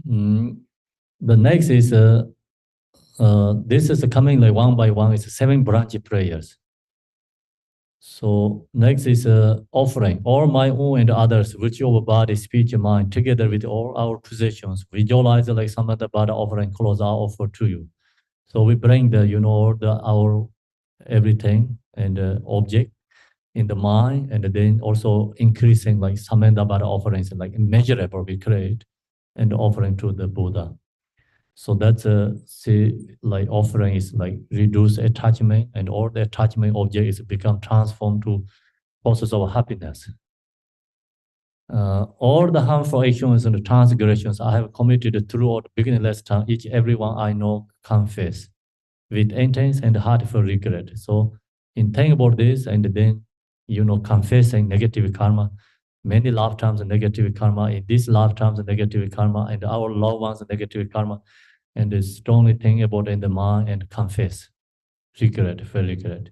The next is this is coming like one by one. It's 7 branch prayers. So next is offering all my own and others, virtue of body, speech, and mind, together with all our possessions. Visualize like some of the body offering, clothes are offered to you. So we bring the our everything and object in the mind, and then also increasing like samanda body offerings, like immeasurable we create and offering to the Buddha. So that's like offering is like reduce attachment, and all the attachment object is become transformed to process of happiness. All the harmful actions and the transgressions I have committed throughout beginningless time, each everyone I know confess with intense and heartfelt regret. So in thinking about this, and then confessing negative karma, many lifetimes of negative karma, in these lifetimes of negative karma, and our loved ones of negative karma, and strongly think about in the mind and confess. Regret, feel regret.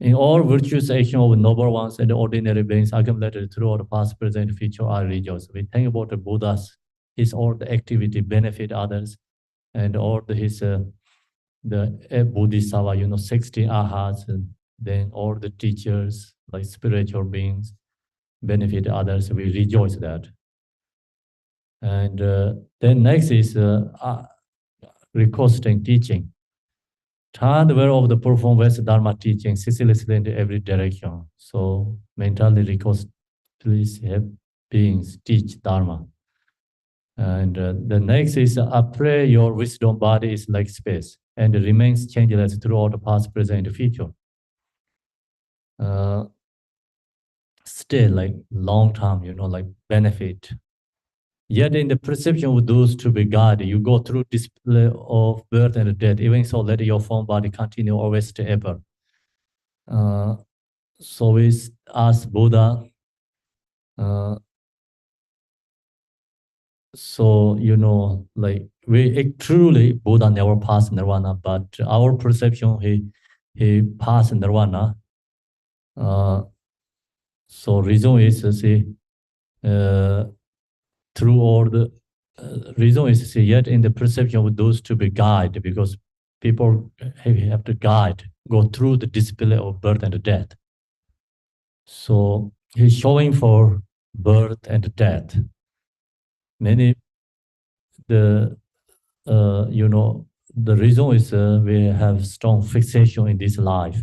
In all virtuous action of noble ones and ordinary beings accumulated throughout the past, present, future, I rejoice. We think about the Buddhas, his all the activity benefit others, and all his the Bodhisattva, 60 ahas, and then all the teachers, like spiritual beings, benefit others. We rejoice that. And then next is requesting teaching. Turn aware of the perform West Dharma teaching ceaselessly in every direction. So mentally request, please have beings teach Dharma. And the next is pray your wisdom body is like space and remains changeless throughout the past, present, and future. Stay like long term, like benefit. Yet in the perception of those to be God, you go through display of birth and death. Even so, let your form body continue always to ever. So we ask Buddha. So like we truly Buddha never passed nirvana, but our perception he passed nirvana. So reason is see through all the reason is see yet in the perception of those to be guide, because people have to guide go through the display of birth and death. So he's showing for birth and death. Many the the reason is we have strong fixation in this life,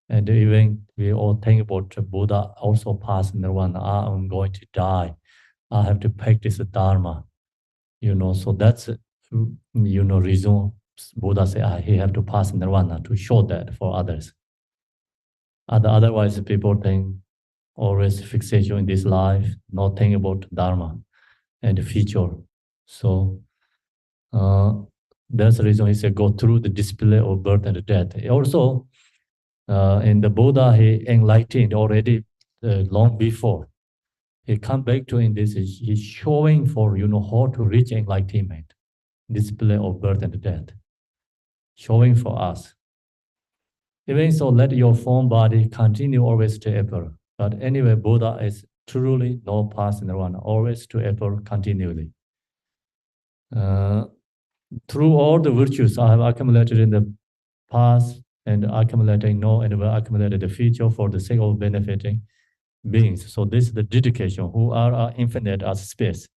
and even we all think about Buddha also passed nirvana. I'm going to die. I have to practice the Dharma. So that's reason Buddha say he have to pass nirvana to show that for others. Otherwise, people think always fixation in this life, not think about Dharma and the future. So that's the reason he said go through the display of birth and death. Also, in the Buddha, he enlightened already long before. He come back to in this, he's showing for how to reach enlightenment, display of birth and death, showing for us. Even so, let your form body continue always to ever. But anyway, Buddha is truly no past nirvana, always to ever continually. Through all the virtues I have accumulated in the past and accumulating now and will accumulate in the future for the sake of benefiting beings. So this is the dedication who are infinite as space.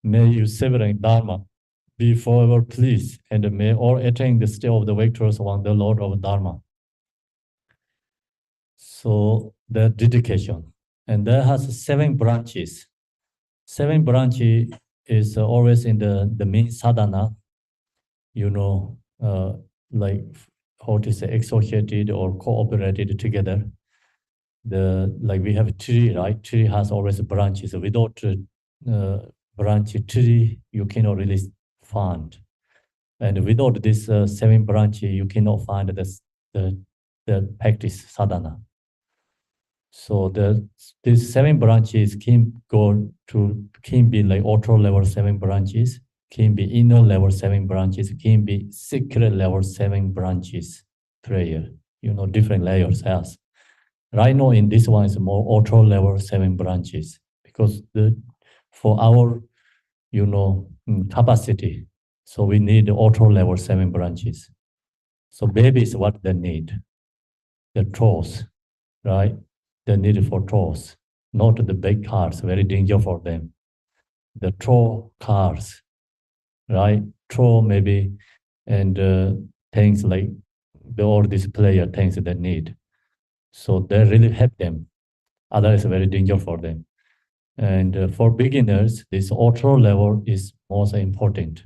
May you severing Dharma be forever pleased, and may all attain the state of the victorious one, the Lord of Dharma. So the dedication, and that has 7 branches. 7 branches is always in the main sadhana, like how to say associated or cooperated together. Like we have a tree, right? Tree has always branches. Without branch tree, you cannot really find. And without this 7 branches, you cannot find the practice sadhana. So these 7 branches can be like outer level 7 branches, can be inner level 7 branches, can be secret level 7 branches prayer. Different layers has. Right now in this one is more outer level 7 branches, because for our capacity, so we need the outer level 7 branches. So babies what they need, the toes, right? They need it for toes, not the big cars, very dangerous for them. The toe cars, right? Toe maybe, and things like all these player things they need. So they really help them. Otherwise, very dangerous for them. And for beginners, this outer level is most important.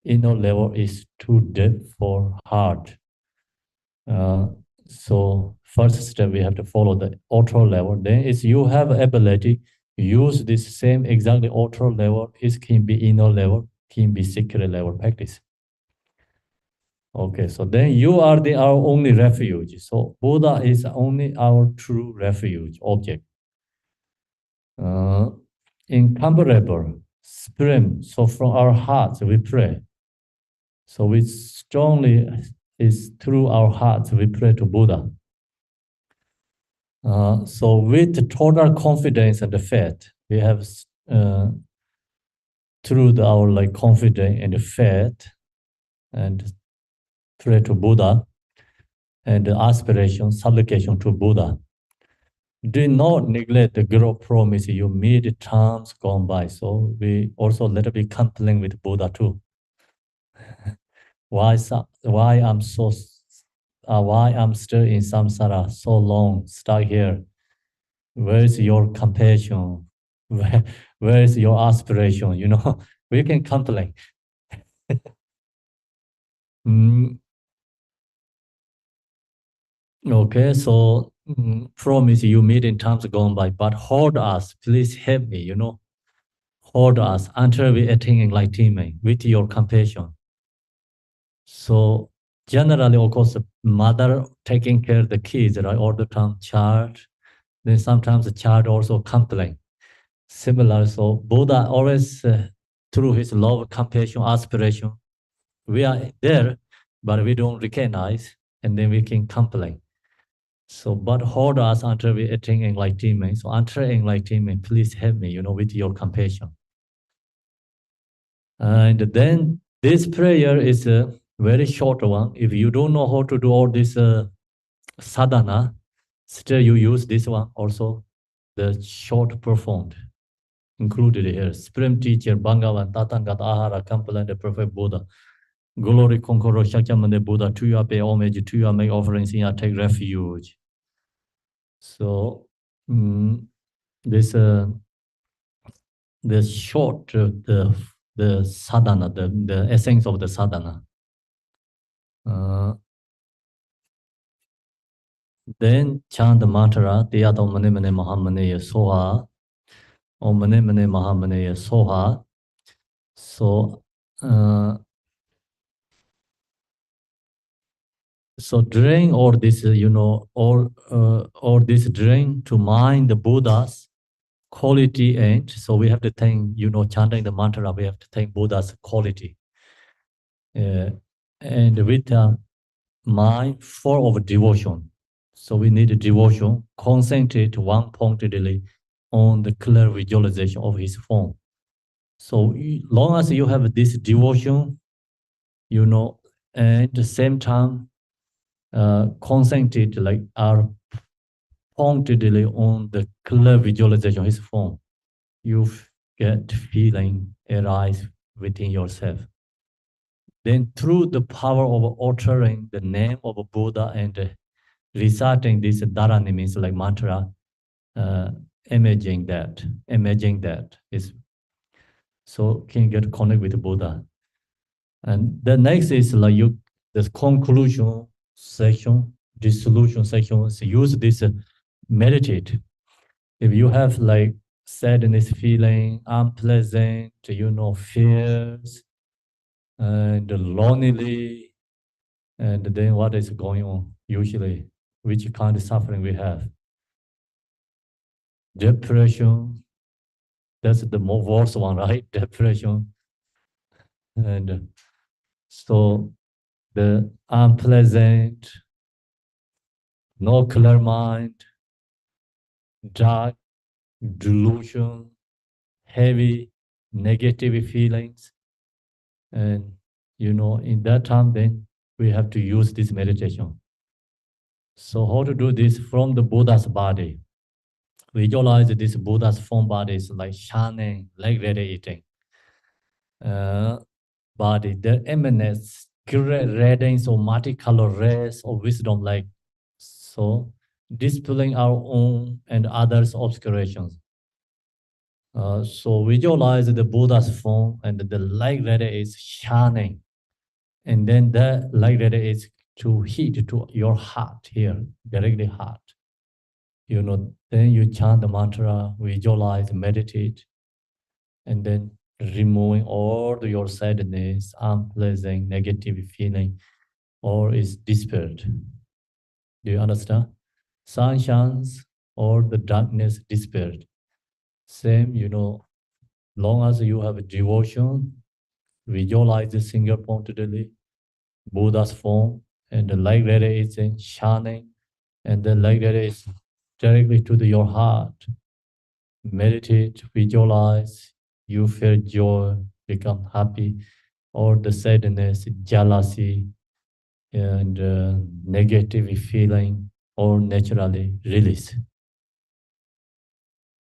Inner level is too deep for hard. So first step, we have to follow the outer level. Then is you have ability, use this same exactly outer level. It can be inner level, can be secret level practice. Okay, so then you are our only refuge. So Buddha is only our true refuge object. Incomparable, supreme. So from our hearts we pray. So we strongly, is through our hearts, we pray to Buddha. So with total confidence and faith, we have through our like confidence and faith and pray to Buddha and aspiration, supplication to Buddha. Do not neglect the great promise you made times gone by. So we also let it be complain with Buddha too. Why I'm so why I'm still in samsara so long, stuck here? Where is your compassion? Where is your aspiration? You know, we can complain. Okay, so promise you made in times gone by, but hold us, please help me, you know, hold us until we attain enlightenment with your compassion. So generally, of course, the mother taking care of the kids, right, all the time, child, then sometimes the child also complain. Similar, so Buddha always, through his love, compassion, aspiration, we are there, but we don't recognize, and then we can complain. So, but hold us until we attain enlightenment. So, until enlightenment, please help me, you know, with your compassion. And then this prayer is a very short one. If you don't know how to do all this sadhana, still you use this one also, the short performed, included here. Supreme Teacher, Bhagavan, Tathagata, Ahara, Compellant, the Perfect Buddha. Glory, Conqueror, Shakyamuni Buddha, to you I pay homage, to you I make offerings, in you I take refuge. So, this the short, the sadhana, the essence of the sadhana. Then chant the mantra, Tiyat Om Mane Mane Mahamane Soha, Om Mane Mane Mahamane Soha. So, so during all this, you know, all this during to mind the Buddha's quality, and so we have to think, you know, chanting the mantra, we have to think Buddha's quality. And with mind full of devotion. So we need a devotion, concentrate one-pointedly on the clear visualization of his form. So long as you have this devotion, you know, and at the same time, concentrate like are pointedly on the clear visualization of his form, you get feeling arise within yourself. Then through the power of uttering the name of Buddha and reciting this dharani means like mantra, imaging that is so can get connect with Buddha. And the next is like you this conclusion section, dissolution section. So use this meditate. If you have like sadness feeling, unpleasant, you know, fears, and lonely, and then what is going on usually? Which kind of suffering we have? Depression, that's the more worst one, right? Depression. And so the unpleasant, no clear mind, dark, delusion, heavy, negative feelings. And, you know, in that time, then we have to use this meditation. So how to do this from the Buddha's body? Visualize this Buddha's form body is like shining, like radiating. Body, there emanates great radiance or multicolor rays of wisdom, like so, dispelling our own and others' obscurations. So visualize the Buddha's form, and the light radiance is shining, and then the light radiance is to hit to your heart here, directly heart. You know, then you chant the mantra, visualize, meditate, and then removing all your sadness, unpleasant, negative feeling, or is dispelled. Do you understand? Sun shines or the darkness dispelled. Same, you know, long as you have a devotion, visualize the single pointedly, Buddha's form, and the light radiation shining, and the light radiation directly to your heart. Meditate, visualize, you feel joy, become happy, or the sadness, jealousy, and negative feeling, or naturally release.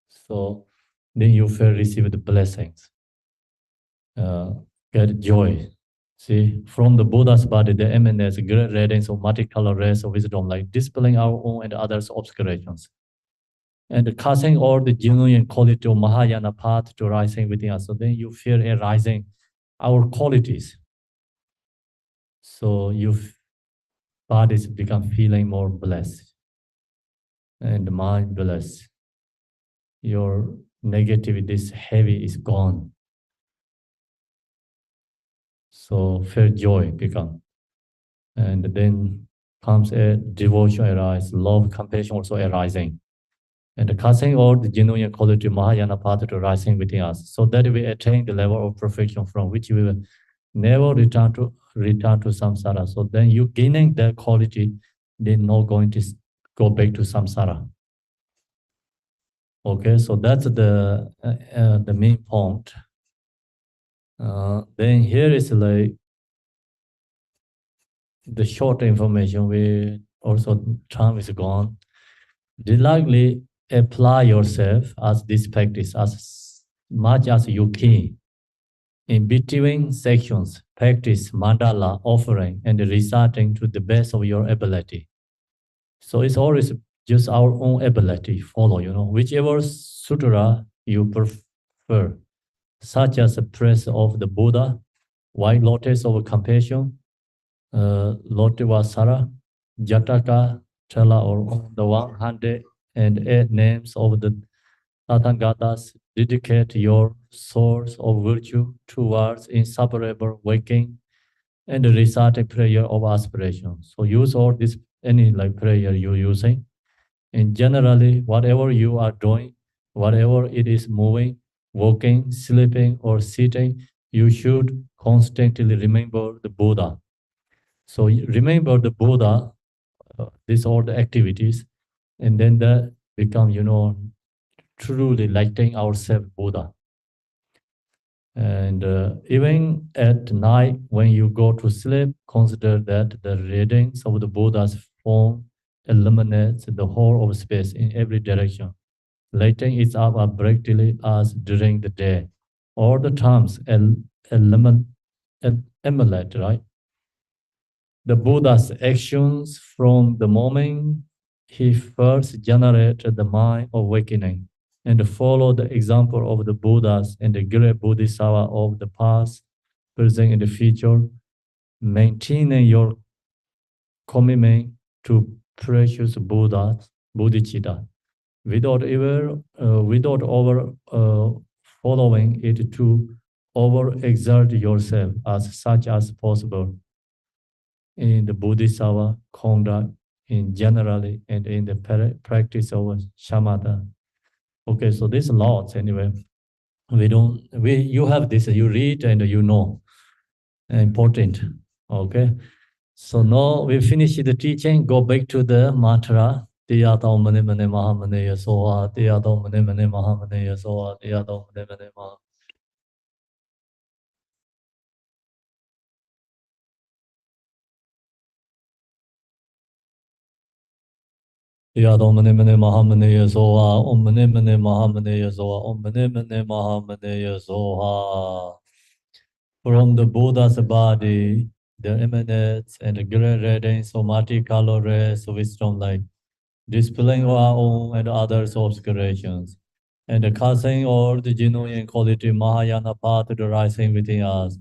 So then you feel receive the blessings, get joy. See, from the Buddha's body, there emanates great radiance of multicolor rays of wisdom, like dispelling our own and others' obscurations, and casting all the genuine quality of Mahayana path to rising within us. So then you feel a rising, our qualities. So your bodies become feeling more blessed, and mind blessed. Your negativity, this heavy, is gone. So feel joy become. And then comes a devotion arise, love, compassion also arising. And casting all the genuine quality of Mahayana path to rising within us, so that we attain the level of perfection from which we will never return to samsara. So then you gaining that quality, then not going to go back to samsara. Okay, so that's the main point. Then here is like the short information. We also time is gone. Diligently apply yourself as this practice as much as you can. In between sections, practice mandala offering and reciting to the best of your ability. So it's always just our own ability follow, whichever sutra you prefer, such as the praise of the Buddha, white lotus of compassion, Lotivasara, Jataka, Chela, or the 108 names of the Tathagatas. Dedicate your source of virtue towards inseparable waking and recite a prayer of aspiration. So use all this, any like prayer you're using. And generally, whatever you are doing, whatever it is moving, walking, sleeping, or sitting, you should constantly remember the Buddha. So remember the Buddha, these all the activities, and then that become, truly lighting ourselves Buddha. And even at night, when you go to sleep, consider that the readings of the Buddha's form illuminates the whole of space in every direction, lighting it up abruptly as during the day. All the terms emulate, right? The Buddha's actions from the moment he first generated the mind awakening, and follow the example of the Buddhas and the great Bodhisattva of the past, present, and the future, maintaining your commitment to precious Buddhas, Bodhicitta, without over following it to overexert yourself as such as possible in the Bodhisattva conduct in generally and in the practice of shamatha. Okay, so there's lots anyway. You have this, you read and you know. Important. Okay. So now we finish the teaching, go back to the mantra. Tiyatao mane mane mahamane yasoha, tiyatao mane mane mahamane yasoha, tiyatao mane mane mahamane. Om mane mane mahamane yasoha, om mane mane mahamane yasoha, om mane mane mahamane yasoha. From the Buddha's body, there emanates and the great radiance of multi-color rays of wisdom light, dispelling our own and others' obscurations, and casting all the genuine quality Mahayana path to rising within us,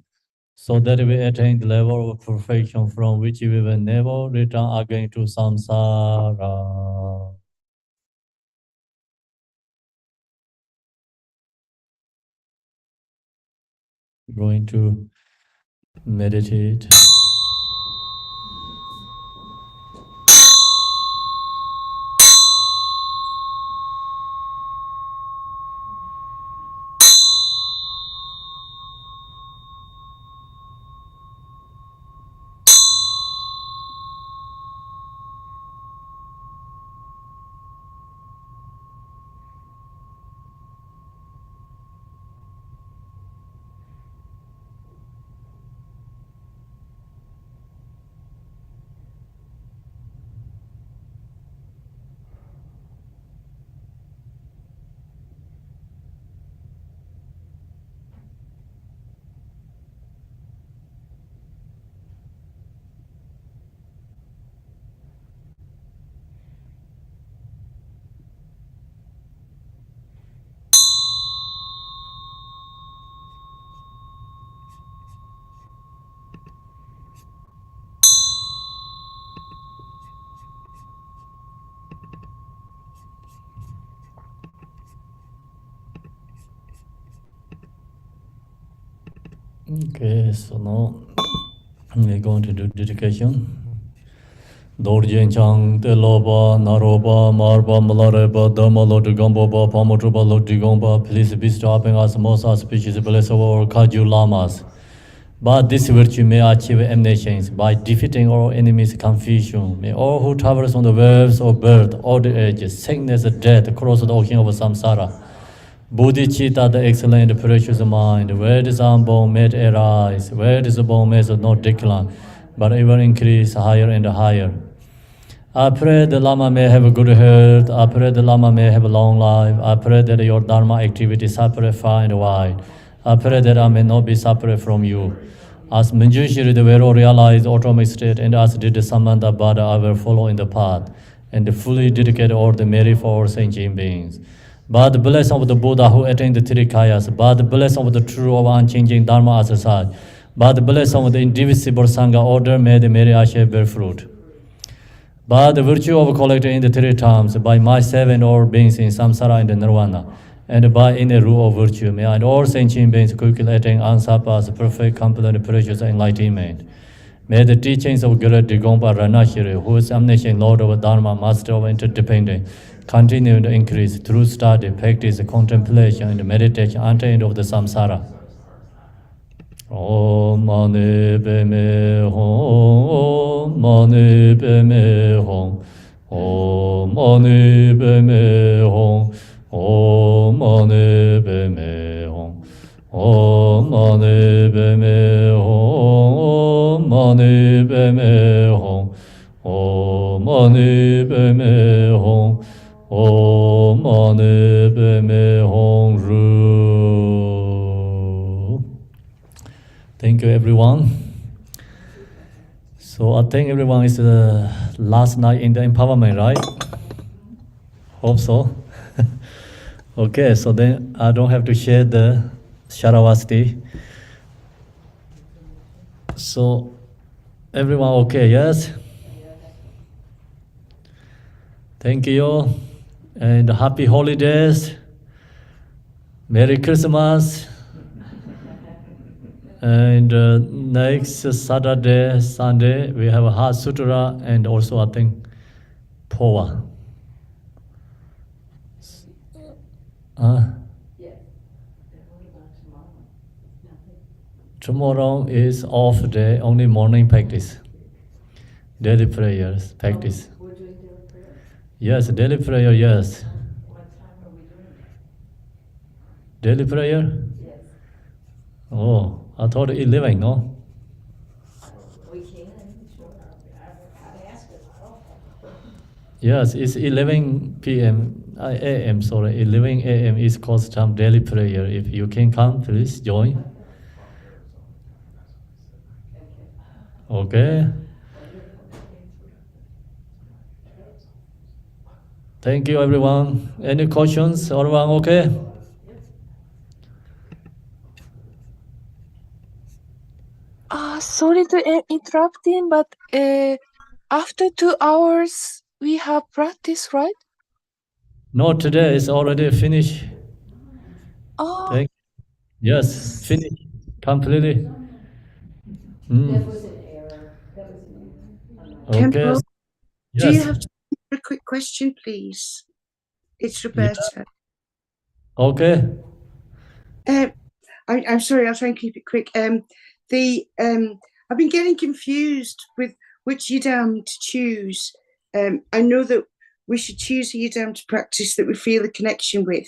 so that we attain the level of perfection from which we will never return again to samsara. Going to meditate. Okay, so now we're going to do dedication. Dorjen Chang, Teloba, Naroba, Marba, Malareba, Dhamma, Lodigomba, Pamotuba, Lodigomba, please be stopping us, most auspicious place of our Kaju Lamas. But this virtue may achieve emanations by defeating all enemies' confusion. May all who travels on the waves of birth, old age, sickness, death, cross the ocean of samsara. Bodhicitta, the excellent, precious mind, where this unborn may arise, where this born may not decline, but ever increase higher and higher. I pray the Lama may have a good health. I pray the Lama may have a long life. I pray that your Dharma activity separate far and wide. I pray that I may not be separate from you. As Manjushri the Vero realized autonomic state, and as did Samanta Bada, I will follow in the path and fully dedicate all the merit for all sentient beings. By the blessing of the Buddha who attained the three kayas, by the blessing of the true of unchanging Dharma as such, by the blessing of the indivisible Sangha order, may the merit Ashe bear fruit. By the virtue of collecting in the three terms, by myself and all beings in samsara and nirvana, and by inner rule of virtue, may I and all sentient beings quickly attain unsurpassed, perfect, complete, and precious enlightenment. May the teachings of Guru Digompa Ranashiri, who is omniscient Lord of Dharma, Master of interdependence, continue to increase through study, practice, contemplation, and meditation until the end of the samsara. Om Mani Padme Hum, Om Mani Padme Hum, Om Mani Padme Hum, Om Mani Padme Hum, Om Mani Padme Hum, Om Mani Padme Hum, Om Mani Padme Hum, Om Mani Padme Hum Ru. Thank you, everyone. So I think everyone is last night in the empowerment, right? Hope so. Okay, so then I don't have to share the Sharavasti. So everyone okay, yes? Thank you. And happy holidays. Merry Christmas. And next Saturday, Sunday, we have a Heart Sutra and also I think Poa. Tomorrow is off day, only morning practice. Daily prayers, practice. We're doing daily prayer? Yes, daily prayer, yes. What time are we doing it? Daily prayer? Yes. Oh, I thought 11, no? We can, sure. I'd ask it. Yes, it's 11 p.m. a.m. Sorry, 11 a.m. East Coast time daily prayer. If you can come, please join. Okay. Thank you, everyone. Any questions? Everyone okay? Sorry to interrupting, but after 2 hours we have practice, right? No, today is already finished. Oh, Yes, finished completely. That was an error. That was an error. Okay. Temple, do you Yes. have a quick question, please? It's Roberta. Okay. I'm sorry, I'll try and keep it quick. I've been getting confused with which yidam to choose. I know that we should choose a yidam to practice that we feel a connection with.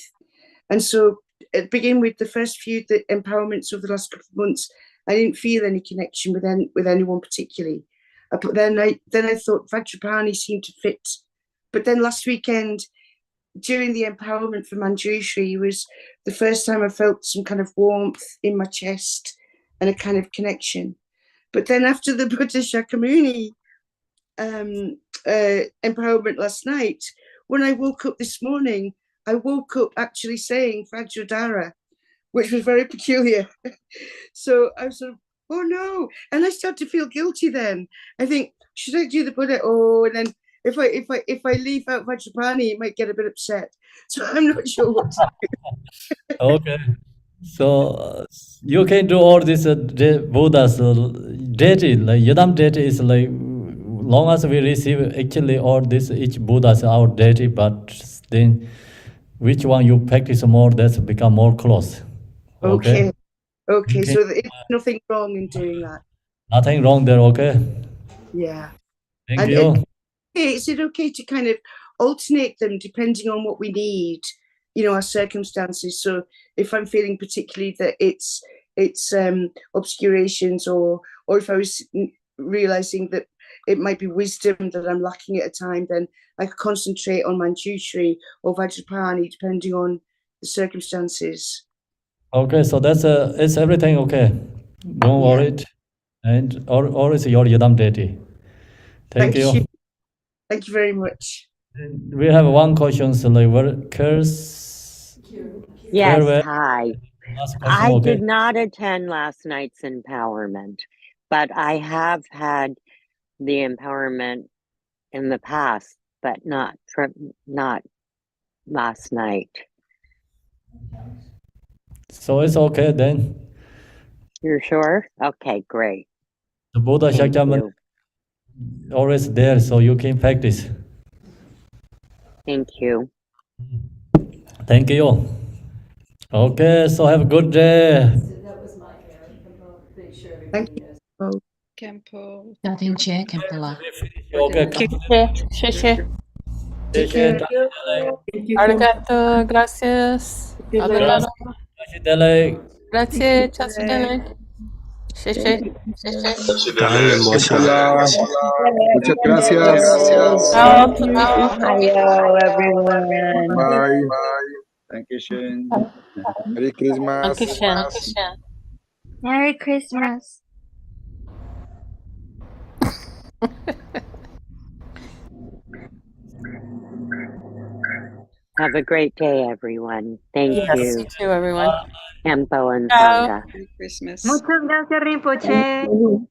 And so begin with the first few empowerments over the last couple of months, I didn't feel any connection with anyone particularly. But then I thought Vajrapani seemed to fit. But then last weekend, during the empowerment for Manjushri, was the first time I felt some kind of warmth in my chest and a kind of connection. But then after the Buddha Shakyamuni empowerment last night, when I woke up this morning, I woke up actually saying Vajradhara, which was very peculiar. So I was sort of, oh no. And I started to feel guilty then. I think, should I do the Buddha? Oh, and then if I leave out Vajrapani, it might get a bit upset. So I'm not sure what to do. Okay. So you can do all this Buddha's deity, like Yadam deity is like long as we receive actually all this each Buddha's our deity, but then which one you practice more, that's become more close. Okay. Okay. So there's nothing wrong in doing that. Nothing wrong there. Okay. Yeah. Thank And you. is it okay to kind of alternate them depending on what we need, our circumstances? So if I'm feeling particularly that it's obscurations, or if I was realizing that it might be wisdom that I'm lacking at a time, then I could concentrate on Manjushri or Vajrapani depending on the circumstances. Okay, so that's it's everything okay. Don't Yeah. worry. And or is your Yadam deity. Thank you. Thank you very much. We have one question, so like workers. Yes, hi. Last question, I okay. did not attend last night's empowerment, but I have had the empowerment in the past, but not last night. So it's okay then. You're sure? Okay, great. The Buddha Thank Shakyamuni you. always there, so you can practice. Thank you. Thank you. Okay, so have a good day. That was my error. Make sure Thank everybody knows. Kempo. Davinche Kempala. Okay, Take care. Arigato, gracias. Obrigado. Grazie, ciao, Muchas gracias. Ohio, everyone. Bye. Dankeschön. Merry Christmas. Merry Christmas. Have a great day, everyone. Thank Yes, you, you too, everyone. Kempo and Ciao. Sangha. Merry Christmas. Muchas gracias, Rinpoche.